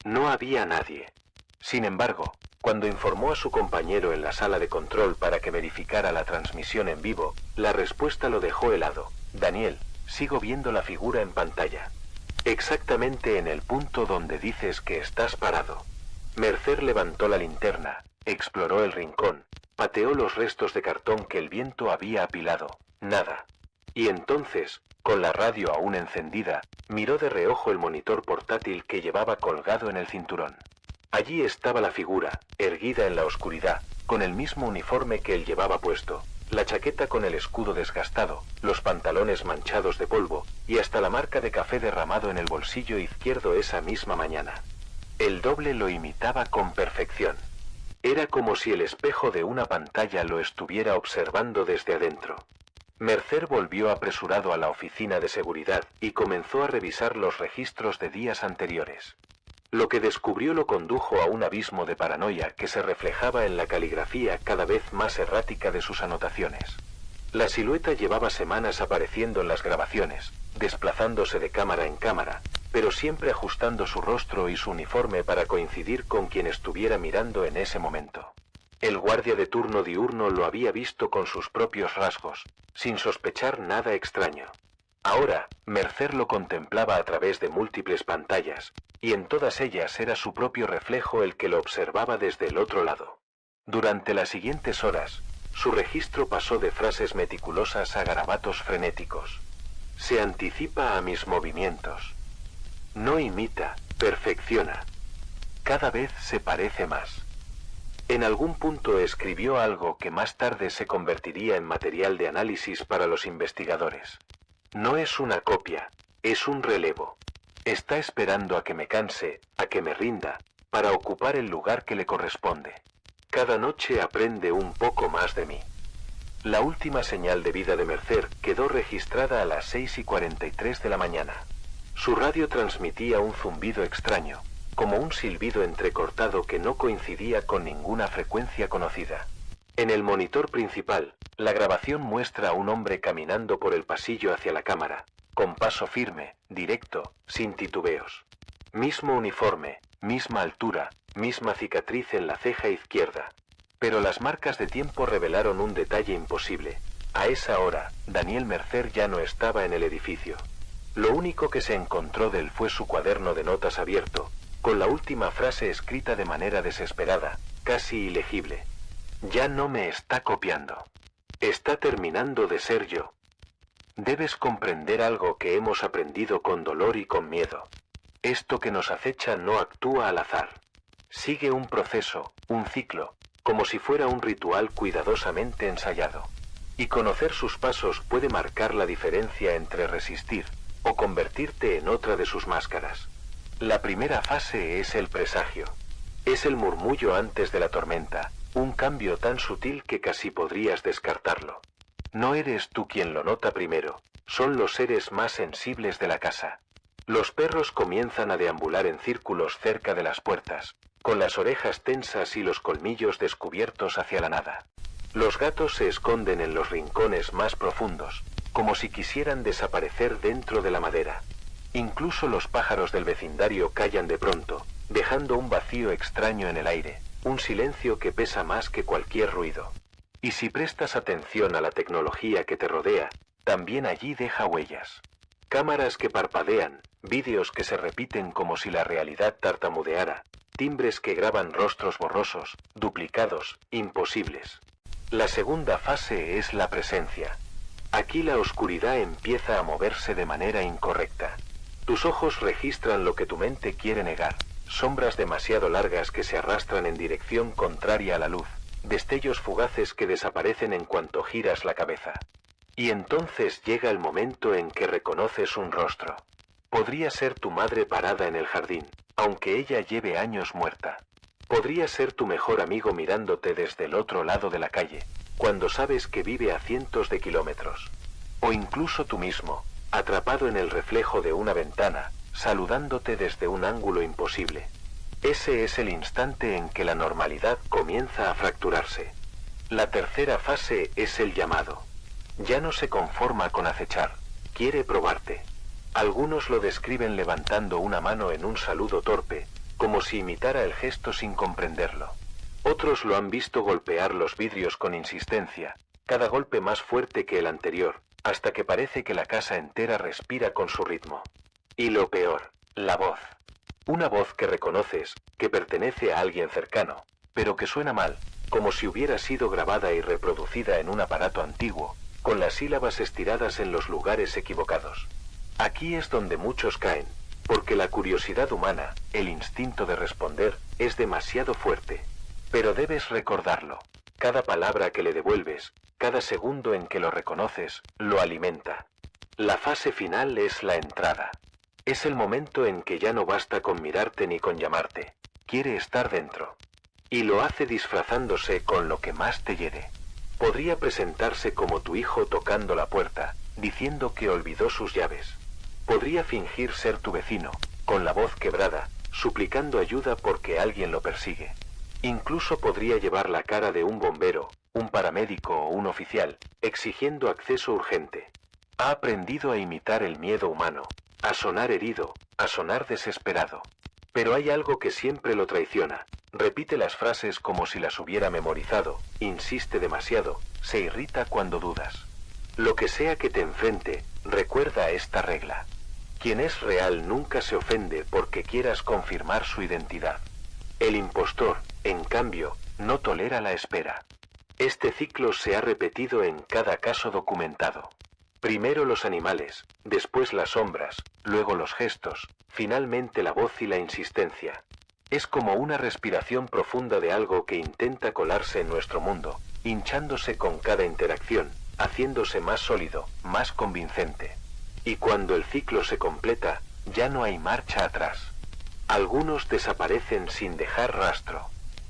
No había nadie. Sin embargo, cuando informó a su compañero en la sala de control para que verificara la transmisión en vivo, la respuesta lo dejó helado. Daniel, sigo viendo la figura en pantalla. Exactamente en el punto donde dices que estás parado. Mercer levantó la linterna, exploró el rincón, pateó los restos de cartón que el viento había apilado. Nada. Y entonces, con la radio aún encendida, miró de reojo el monitor portátil que llevaba colgado en el cinturón. Allí estaba la figura, erguida en la oscuridad, con el mismo uniforme que él llevaba puesto, la chaqueta con el escudo desgastado, los pantalones manchados de polvo, y hasta la marca de café derramado en el bolsillo izquierdo esa misma mañana. El doble lo imitaba con perfección. Era como si el espejo de una pantalla lo estuviera observando desde adentro. Mercer volvió apresurado a la oficina de seguridad y comenzó a revisar los registros de días anteriores. Lo que descubrió lo condujo a un abismo de paranoia que se reflejaba en la caligrafía cada vez más errática de sus anotaciones. La silueta llevaba semanas apareciendo en las grabaciones, desplazándose de cámara en cámara, pero siempre ajustando su rostro y su uniforme para coincidir con quien estuviera mirando en ese momento. El guardia de turno diurno lo había visto con sus propios rasgos, sin sospechar nada extraño. Ahora, Mercer lo contemplaba a través de múltiples pantallas, y en todas ellas era su propio reflejo el que lo observaba desde el otro lado. Durante las siguientes horas, su registro pasó de frases meticulosas a garabatos frenéticos. Se anticipa a mis movimientos. No imita, perfecciona. Cada vez se parece más. En algún punto escribió algo que más tarde se convertiría en material de análisis para los investigadores. No es una copia, es un relevo. Está esperando a que me canse, a que me rinda, para ocupar el lugar que le corresponde. Cada noche aprende un poco más de mí. La última señal de vida de Mercer quedó registrada a las 6:43 de la mañana. Su radio transmitía un zumbido extraño, como un silbido entrecortado que no coincidía con ninguna frecuencia conocida. En el monitor principal, la grabación muestra a un hombre caminando por el pasillo hacia la cámara, con paso firme, directo, sin titubeos. Mismo uniforme, misma altura, misma cicatriz en la ceja izquierda. Pero las marcas de tiempo revelaron un detalle imposible. A esa hora, Daniel Mercer ya no estaba en el edificio. Lo único que se encontró de él fue su cuaderno de notas abierto, con la última frase escrita de manera desesperada, casi ilegible. Ya no me está copiando. Está terminando de ser yo. Debes comprender algo que hemos aprendido con dolor y con miedo. Esto que nos acecha no actúa al azar. Sigue un proceso, un ciclo, como si fuera un ritual cuidadosamente ensayado. Y conocer sus pasos puede marcar la diferencia entre resistir o convertirte en otra de sus máscaras. La primera fase es el presagio. Es el murmullo antes de la tormenta, un cambio tan sutil que casi podrías descartarlo. No eres tú quien lo nota primero, son los seres más sensibles de la casa. Los perros comienzan a deambular en círculos cerca de las puertas, con las orejas tensas y los colmillos descubiertos hacia la nada. Los gatos se esconden en los rincones más profundos, como si quisieran desaparecer dentro de la madera. Incluso los pájaros del vecindario callan de pronto, dejando un vacío extraño en el aire, un silencio que pesa más que cualquier ruido. Y si prestas atención a la tecnología que te rodea, también allí deja huellas. Cámaras que parpadean, vídeos que se repiten como si la realidad tartamudeara, timbres que graban rostros borrosos, duplicados, imposibles. La segunda fase es la presencia. Aquí la oscuridad empieza a moverse de manera incorrecta. Tus ojos registran lo que tu mente quiere negar, sombras demasiado largas que se arrastran en dirección contraria a la luz, destellos fugaces que desaparecen en cuanto giras la cabeza. Y entonces llega el momento en que reconoces un rostro. Podría ser tu madre parada en el jardín, aunque ella lleve años muerta. Podría ser tu mejor amigo mirándote desde el otro lado de la calle, cuando sabes que vive a cientos de kilómetros. O incluso tú mismo, atrapado en el reflejo de una ventana, saludándote desde un ángulo imposible. Ese es el instante en que la normalidad comienza a fracturarse. La tercera fase es el llamado. Ya no se conforma con acechar, quiere probarte. Algunos lo describen levantando una mano en un saludo torpe, como si imitara el gesto sin comprenderlo. Otros lo han visto golpear los vidrios con insistencia, cada golpe más fuerte que el anterior, hasta que parece que la casa entera respira con su ritmo. Y lo peor, la voz. Una voz que reconoces, que pertenece a alguien cercano, pero que suena mal, como si hubiera sido grabada y reproducida en un aparato antiguo, con las sílabas estiradas en los lugares equivocados. Aquí es donde muchos caen, porque la curiosidad humana, el instinto de responder, es demasiado fuerte. Pero debes recordarlo. Cada palabra que le devuelves, cada segundo en que lo reconoces, lo alimenta. La fase final es la entrada. Es el momento en que ya no basta con mirarte ni con llamarte. Quiere estar dentro. Y lo hace disfrazándose con lo que más te hiere. Podría presentarse como tu hijo tocando la puerta, diciendo que olvidó sus llaves. Podría fingir ser tu vecino, con la voz quebrada, suplicando ayuda porque alguien lo persigue. Incluso podría llevar la cara de un bombero, un paramédico o un oficial, exigiendo acceso urgente. Ha aprendido a imitar el miedo humano, a sonar herido, a sonar desesperado. Pero hay algo que siempre lo traiciona. Repite las frases como si las hubiera memorizado, insiste demasiado, se irrita cuando dudas. Lo que sea que te enfrente, recuerda esta regla. Quien es real nunca se ofende porque quieras confirmar su identidad. El impostor, en cambio, no tolera la espera. Este ciclo se ha repetido en cada caso documentado. Primero los animales, después las sombras, luego los gestos, finalmente la voz y la insistencia. Es como una respiración profunda de algo que intenta colarse en nuestro mundo, hinchándose con cada interacción, haciéndose más sólido, más convincente. Y cuando el ciclo se completa, ya no hay marcha atrás. Algunos desaparecen sin dejar rastro.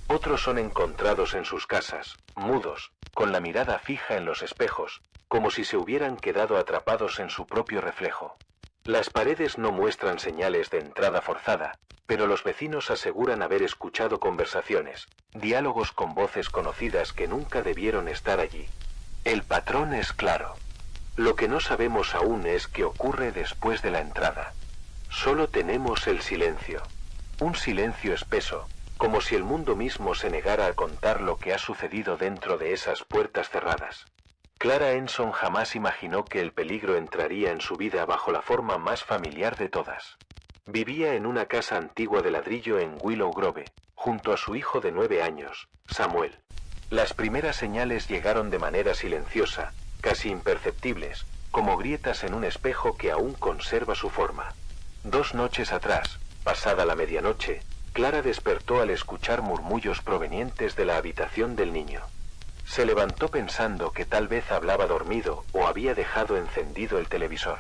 Otros son encontrados en sus casas, mudos, con la mirada fija en los espejos, como si se hubieran quedado atrapados en su propio reflejo. Las paredes no muestran señales de entrada forzada, pero los vecinos aseguran haber escuchado conversaciones, diálogos con voces conocidas que nunca debieron estar allí. El patrón es claro. Lo que no sabemos aún es qué ocurre después de la entrada. Solo tenemos el silencio. Un silencio espeso, como si el mundo mismo se negara a contar lo que ha sucedido dentro de esas puertas cerradas. Clara Enson jamás imaginó que el peligro entraría en su vida bajo la forma más familiar de todas. Vivía en una casa antigua de ladrillo en Willow Grove, junto a su hijo de 9 años, Samuel. Las primeras señales llegaron de manera silenciosa, casi imperceptibles, como grietas en un espejo que aún conserva su forma. 2 noches atrás, pasada la medianoche, Clara despertó al escuchar murmullos provenientes de la habitación del niño. Se levantó pensando que tal vez hablaba dormido o había dejado encendido el televisor.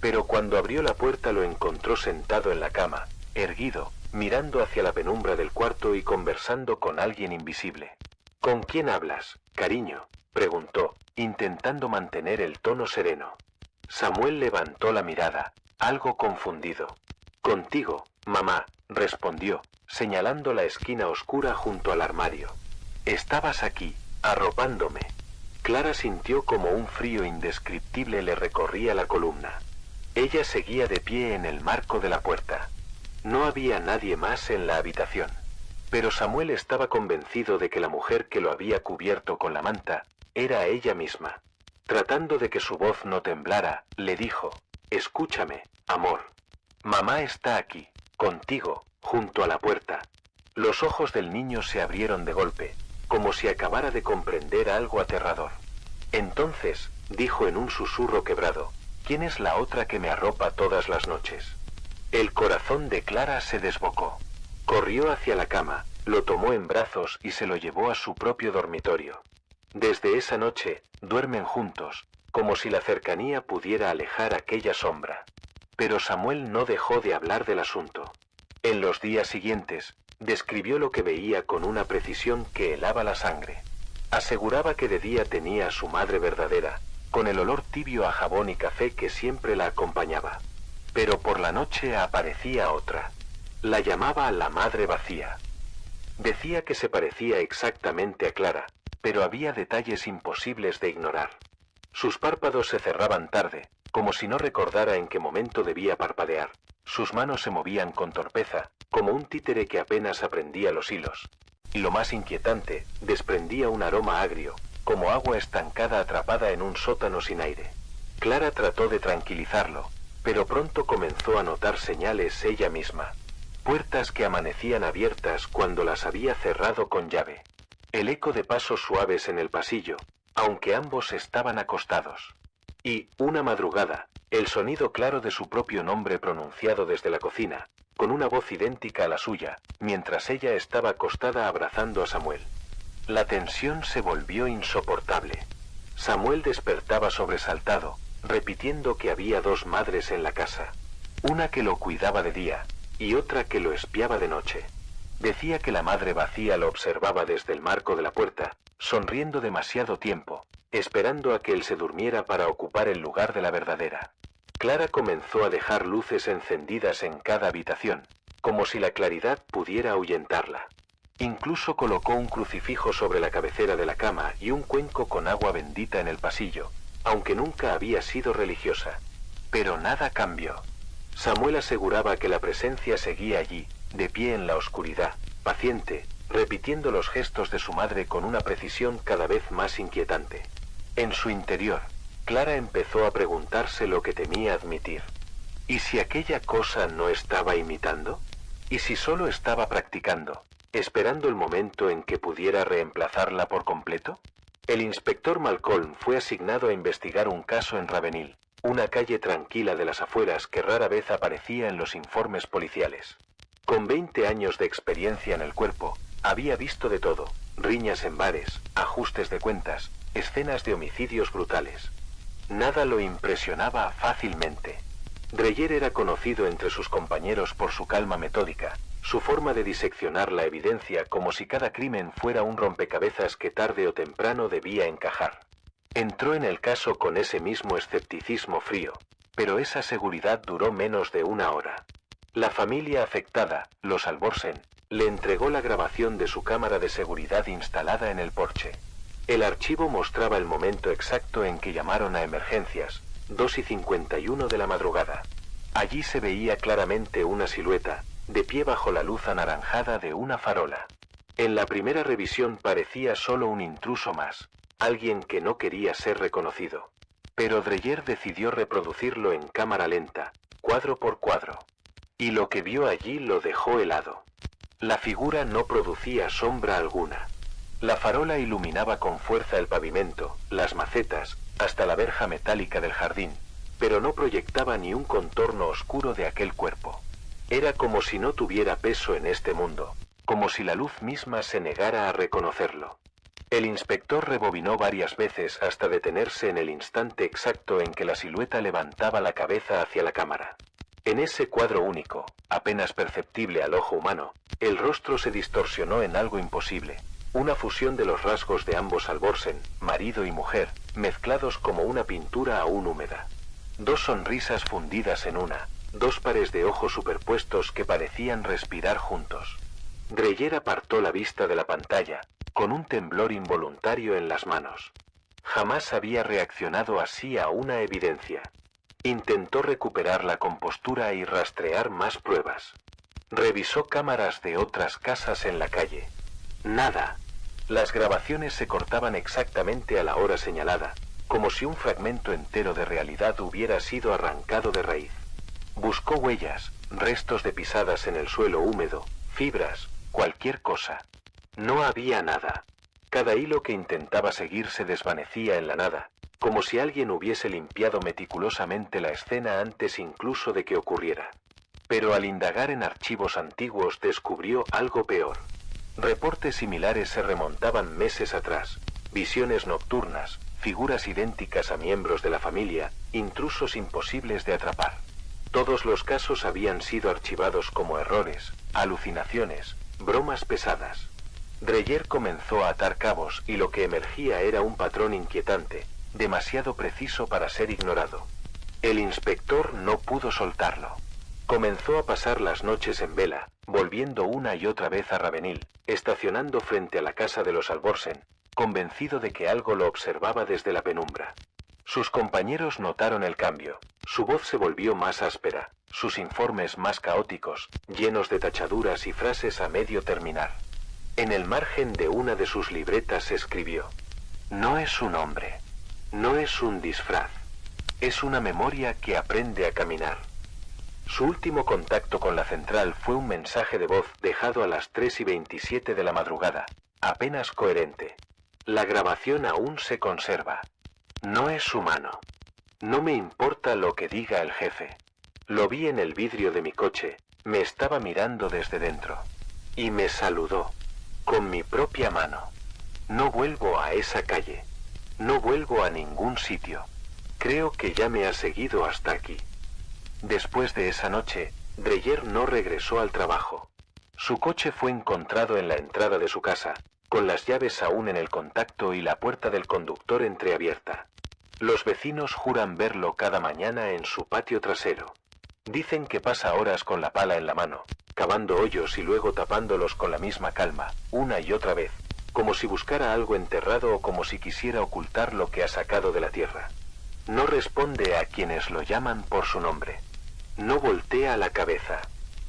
Pero cuando abrió la puerta lo encontró sentado en la cama, erguido, mirando hacia la penumbra del cuarto y conversando con alguien invisible. ¿Con quién hablas, cariño?, preguntó, intentando mantener el tono sereno. Samuel levantó la mirada, algo confundido. «Contigo, mamá», respondió, señalando la esquina oscura junto al armario. «Estabas aquí, arropándome». Clara sintió como un frío indescriptible le recorría la columna. Ella seguía de pie en el marco de la puerta. No había nadie más en la habitación. Pero Samuel estaba convencido de que la mujer que lo había cubierto con la manta era ella misma. Tratando de que su voz no temblara, le dijo: «Escúchame, amor. Mamá está aquí, contigo, junto a la puerta». Los ojos del niño se abrieron de golpe, como si acabara de comprender algo aterrador. «Entonces», dijo en un susurro quebrado, «¿quién es la otra que me arropa todas las noches?». El corazón de Clara se desbocó. Corrió hacia la cama, lo tomó en brazos y se lo llevó a su propio dormitorio. Desde esa noche, duermen juntos, como si la cercanía pudiera alejar aquella sombra. Pero Samuel no dejó de hablar del asunto. En los días siguientes, describió lo que veía con una precisión que helaba la sangre. Aseguraba que de día tenía a su madre verdadera, con el olor tibio a jabón y café que siempre la acompañaba. Pero por la noche aparecía otra. La llamaba la madre vacía. Decía que se parecía exactamente a Clara, pero había detalles imposibles de ignorar. Sus párpados se cerraban tarde, como si no recordara en qué momento debía parpadear. Sus manos se movían con torpeza, como un títere que apenas aprendía los hilos. Y lo más inquietante, desprendía un aroma agrio, como agua estancada atrapada en un sótano sin aire. Clara trató de tranquilizarlo, pero pronto comenzó a notar señales ella misma. Puertas que amanecían abiertas cuando las había cerrado con llave. El eco de pasos suaves en el pasillo, aunque ambos estaban acostados. Y, una madrugada, el sonido claro de su propio nombre pronunciado desde la cocina, con una voz idéntica a la suya, mientras ella estaba acostada abrazando a Samuel. La tensión se volvió insoportable. Samuel despertaba sobresaltado, repitiendo que había dos madres en la casa. Una que lo cuidaba de día, y otra que lo espiaba de noche. Decía que la madre vacía lo observaba desde el marco de la puerta, sonriendo demasiado tiempo, esperando a que él se durmiera para ocupar el lugar de la verdadera. Clara comenzó a dejar luces encendidas en cada habitación, como si la claridad pudiera ahuyentarla. Incluso colocó un crucifijo sobre la cabecera de la cama y un cuenco con agua bendita en el pasillo, aunque nunca había sido religiosa. Pero nada cambió. Samuel aseguraba que la presencia seguía allí, de pie en la oscuridad, paciente, repitiendo los gestos de su madre con una precisión cada vez más inquietante. En su interior, Clara empezó a preguntarse lo que temía admitir. ¿Y si aquella cosa no estaba imitando? ¿Y si solo estaba practicando, esperando el momento en que pudiera reemplazarla por completo? El inspector Malcolm fue asignado a investigar un caso en Ravenel, una calle tranquila de las afueras que rara vez aparecía en los informes policiales. Con 20 años de experiencia en el cuerpo, había visto de todo: riñas en bares, ajustes de cuentas, escenas de homicidios brutales. Nada lo impresionaba fácilmente. Dreyer era conocido entre sus compañeros por su calma metódica, su forma de diseccionar la evidencia como si cada crimen fuera un rompecabezas que tarde o temprano debía encajar. Entró en el caso con ese mismo escepticismo frío, pero esa seguridad duró menos de una hora. La familia afectada, los Alborsen, le entregó la grabación de su cámara de seguridad instalada en el porche. El archivo mostraba el momento exacto en que llamaron a emergencias, 2:51 de la madrugada. Allí se veía claramente una silueta, de pie bajo la luz anaranjada de una farola. En la primera revisión parecía solo un intruso más, alguien que no quería ser reconocido. Pero Dreyer decidió reproducirlo en cámara lenta, cuadro por cuadro. Y lo que vio allí lo dejó helado. La figura no producía sombra alguna. La farola iluminaba con fuerza el pavimento, las macetas, hasta la verja metálica del jardín, pero no proyectaba ni un contorno oscuro de aquel cuerpo. Era como si no tuviera peso en este mundo, como si la luz misma se negara a reconocerlo. El inspector rebobinó varias veces hasta detenerse en el instante exacto en que la silueta levantaba la cabeza hacia la cámara. En ese cuadro único, apenas perceptible al ojo humano, el rostro se distorsionó en algo imposible, una fusión de los rasgos de ambos Alborsen, marido y mujer, mezclados como una pintura aún húmeda. Dos sonrisas fundidas en una, dos pares de ojos superpuestos que parecían respirar juntos. Dreyer apartó la vista de la pantalla, con un temblor involuntario en las manos. Jamás había reaccionado así a una evidencia. Intentó recuperar la compostura y rastrear más pruebas. Revisó cámaras de otras casas en la calle. Nada. Las grabaciones se cortaban exactamente a la hora señalada, como si un fragmento entero de realidad hubiera sido arrancado de raíz. Buscó huellas, restos de pisadas en el suelo húmedo, fibras, cualquier cosa. No había nada. Cada hilo que intentaba seguir se desvanecía en la nada, como si alguien hubiese limpiado meticulosamente la escena antes incluso de que ocurriera. Pero al indagar en archivos antiguos descubrió algo peor. Reportes similares se remontaban meses atrás, visiones nocturnas, figuras idénticas a miembros de la familia, intrusos imposibles de atrapar. Todos los casos habían sido archivados como errores, alucinaciones, bromas pesadas. Dreyer comenzó a atar cabos y lo que emergía era un patrón inquietante, demasiado preciso para ser ignorado. El inspector no pudo soltarlo. Comenzó a pasar las noches en vela, volviendo una y otra vez a Ravenil, estacionando frente a la casa de los Alborsen, convencido de que algo lo observaba desde la penumbra. Sus compañeros notaron el cambio, su voz se volvió más áspera, sus informes más caóticos, llenos de tachaduras y frases a medio terminar. En el margen de una de sus libretas escribió: «No es un hombre, no es un disfraz, es una memoria que aprende a caminar». Su último contacto con la central fue un mensaje de voz dejado a las 3:27 de la madrugada, apenas coherente. La grabación aún se conserva. «No es humano. No me importa lo que diga el jefe. Lo vi en el vidrio de mi coche, me estaba mirando desde dentro. Y me saludó. Con mi propia mano. No vuelvo a esa calle. No vuelvo a ningún sitio. Creo que ya me ha seguido hasta aquí». Después de esa noche, Dreyer no regresó al trabajo. Su coche fue encontrado en la entrada de su casa, con las llaves aún en el contacto y la puerta del conductor entreabierta. Los vecinos juran verlo cada mañana en su patio trasero. Dicen que pasa horas con la pala en la mano, cavando hoyos y luego tapándolos con la misma calma, una y otra vez, como si buscara algo enterrado o como si quisiera ocultar lo que ha sacado de la tierra. No responde a quienes lo llaman por su nombre. No voltea la cabeza.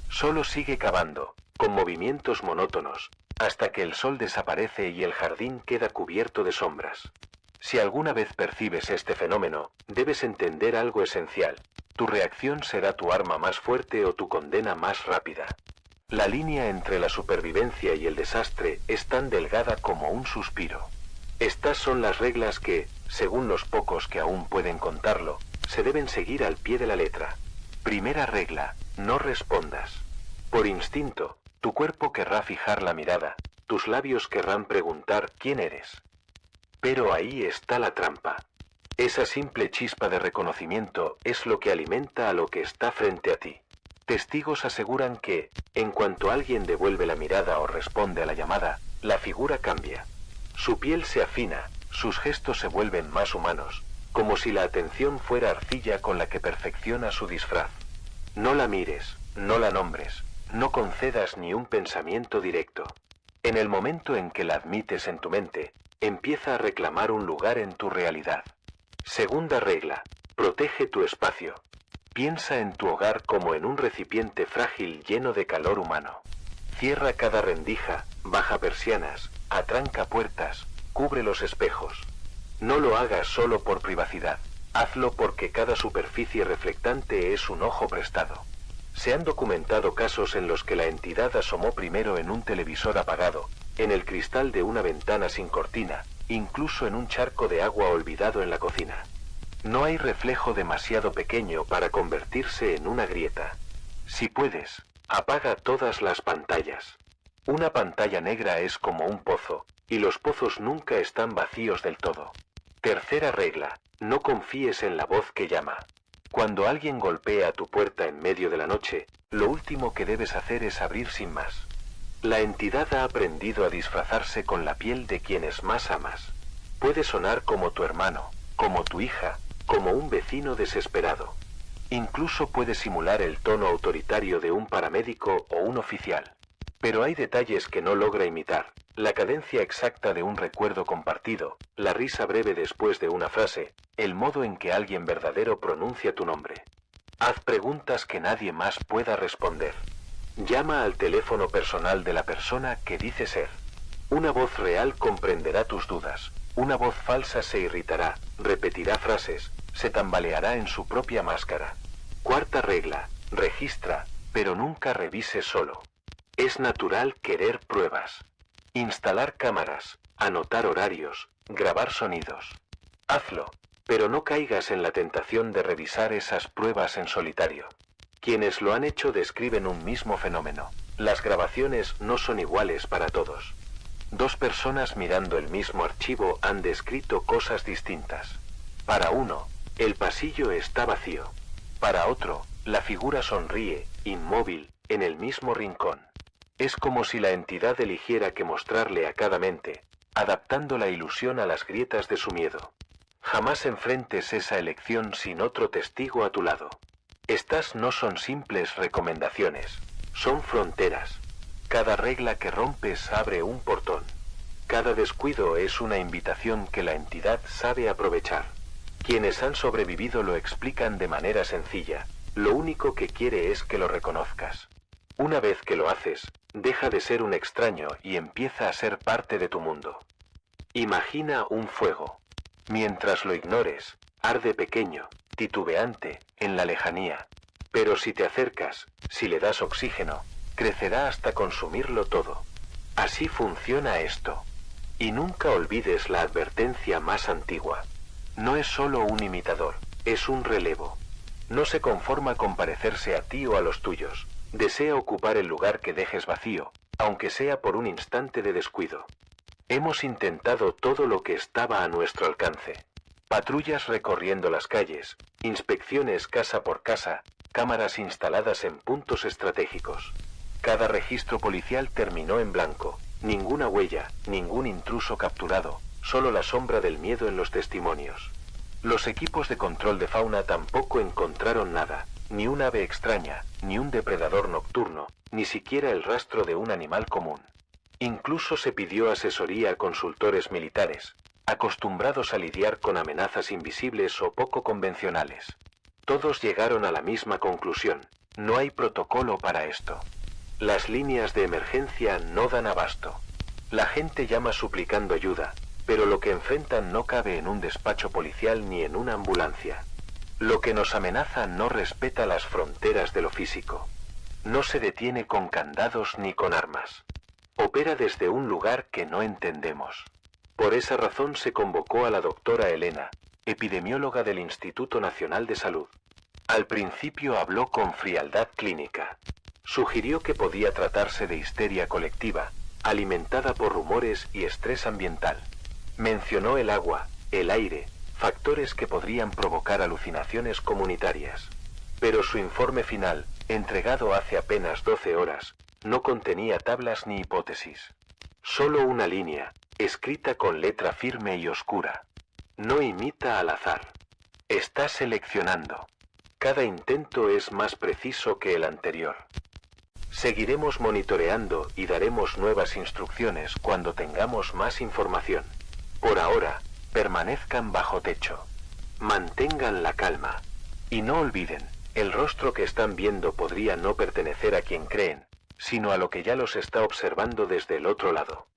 Solo sigue cavando, con movimientos monótonos, hasta que el sol desaparece y el jardín queda cubierto de sombras. Si alguna vez percibes este fenómeno, debes entender algo esencial. Tu reacción será tu arma más fuerte o tu condena más rápida. La línea entre la supervivencia y el desastre es tan delgada como un suspiro. Estas son las reglas que, según los pocos que aún pueden contarlo, se deben seguir al pie de la letra. Primera regla: no respondas. Por instinto, tu cuerpo querrá fijar la mirada, tus labios querrán preguntar quién eres. Pero ahí está la trampa. Esa simple chispa de reconocimiento es lo que alimenta a lo que está frente a ti. Testigos aseguran que, en cuanto alguien devuelve la mirada o responde a la llamada, la figura cambia. Su piel se afina, sus gestos se vuelven más humanos, como si la atención fuera arcilla con la que perfecciona su disfraz. No la mires, no la nombres, no concedas ni un pensamiento directo. En el momento en que la admites en tu mente, empieza a reclamar un lugar en tu realidad. Segunda regla: protege tu espacio. Piensa en tu hogar como en un recipiente frágil lleno de calor humano. Cierra cada rendija, baja persianas, atranca puertas, cubre los espejos. No lo hagas solo por privacidad, hazlo porque cada superficie reflectante es un ojo prestado. Se han documentado casos en los que la entidad asomó primero en un televisor apagado, en el cristal de una ventana sin cortina, incluso en un charco de agua olvidado en la cocina. No hay reflejo demasiado pequeño para convertirse en una grieta. Si puedes, apaga todas las pantallas. Una pantalla negra es como un pozo, y los pozos nunca están vacíos del todo. Tercera regla: no confíes en la voz que llama. Cuando alguien golpea tu puerta en medio de la noche, lo último que debes hacer es abrir sin más. La entidad ha aprendido a disfrazarse con la piel de quienes más amas. Puede sonar como tu hermano, como tu hija, como un vecino desesperado. Incluso puede simular el tono autoritario de un paramédico o un oficial. Pero hay detalles que no logra imitar: la cadencia exacta de un recuerdo compartido, la risa breve después de una frase, el modo en que alguien verdadero pronuncia tu nombre. Haz preguntas que nadie más pueda responder. Llama al teléfono personal de la persona que dice ser. Una voz real comprenderá tus dudas. Una voz falsa se irritará, repetirá frases, se tambaleará en su propia máscara. Cuarta regla: registra, pero nunca revises solo. Es natural querer pruebas. Instalar cámaras, anotar horarios, grabar sonidos. Hazlo, pero no caigas en la tentación de revisar esas pruebas en solitario. Quienes lo han hecho describen un mismo fenómeno. Las grabaciones no son iguales para todos. Dos personas mirando el mismo archivo han descrito cosas distintas. Para uno, el pasillo está vacío. Para otro, la figura sonríe, inmóvil, en el mismo rincón. Es como si la entidad eligiera qué mostrarle a cada mente, adaptando la ilusión a las grietas de su miedo. Jamás enfrentes esa elección sin otro testigo a tu lado. Estas no son simples recomendaciones, son fronteras. Cada regla que rompes abre un portón. Cada descuido es una invitación que la entidad sabe aprovechar. Quienes han sobrevivido lo explican de manera sencilla. Lo único que quiere es que lo reconozcas. Una vez que lo haces, deja de ser un extraño y empieza a ser parte de tu mundo. Imagina un fuego. Mientras lo ignores, arde pequeño, titubeante, en la lejanía. Pero si te acercas, si le das oxígeno, crecerá hasta consumirlo todo. Así funciona esto. Y nunca olvides la advertencia más antigua. No es solo un imitador, es un relevo. No se conforma con parecerse a ti o a los tuyos. Desea ocupar el lugar que dejes vacío, aunque sea por un instante de descuido. Hemos intentado todo lo que estaba a nuestro alcance. Patrullas recorriendo las calles, inspecciones casa por casa, cámaras instaladas en puntos estratégicos. Cada registro policial terminó en blanco. Ninguna huella, ningún intruso capturado, solo la sombra del miedo en los testimonios. Los equipos de control de fauna tampoco encontraron nada, ni un ave extraña, ni un depredador nocturno, ni siquiera el rastro de un animal común. Incluso se pidió asesoría a consultores militares, acostumbrados a lidiar con amenazas invisibles o poco convencionales. Todos llegaron a la misma conclusión: no hay protocolo para esto. Las líneas de emergencia no dan abasto. La gente llama suplicando ayuda, pero lo que enfrentan no cabe en un despacho policial ni en una ambulancia. Lo que nos amenaza no respeta las fronteras de lo físico. No se detiene con candados ni con armas. Opera desde un lugar que no entendemos. Por esa razón se convocó a la doctora Elena, epidemióloga del Instituto Nacional de Salud. Al principio habló con frialdad clínica. Sugirió que podía tratarse de histeria colectiva, alimentada por rumores y estrés ambiental. Mencionó el agua, el aire, factores que podrían provocar alucinaciones comunitarias. Pero su informe final, entregado hace apenas 12 horas, no contenía tablas ni hipótesis. Solo una línea, escrita con letra firme y oscura. No imita al azar. Está seleccionando. Cada intento es más preciso que el anterior. Seguiremos monitoreando y daremos nuevas instrucciones cuando tengamos más información. Por ahora, permanezcan bajo techo. Mantengan la calma. Y no olviden, el rostro que están viendo podría no pertenecer a quien creen, sino a lo que ya los está observando desde el otro lado.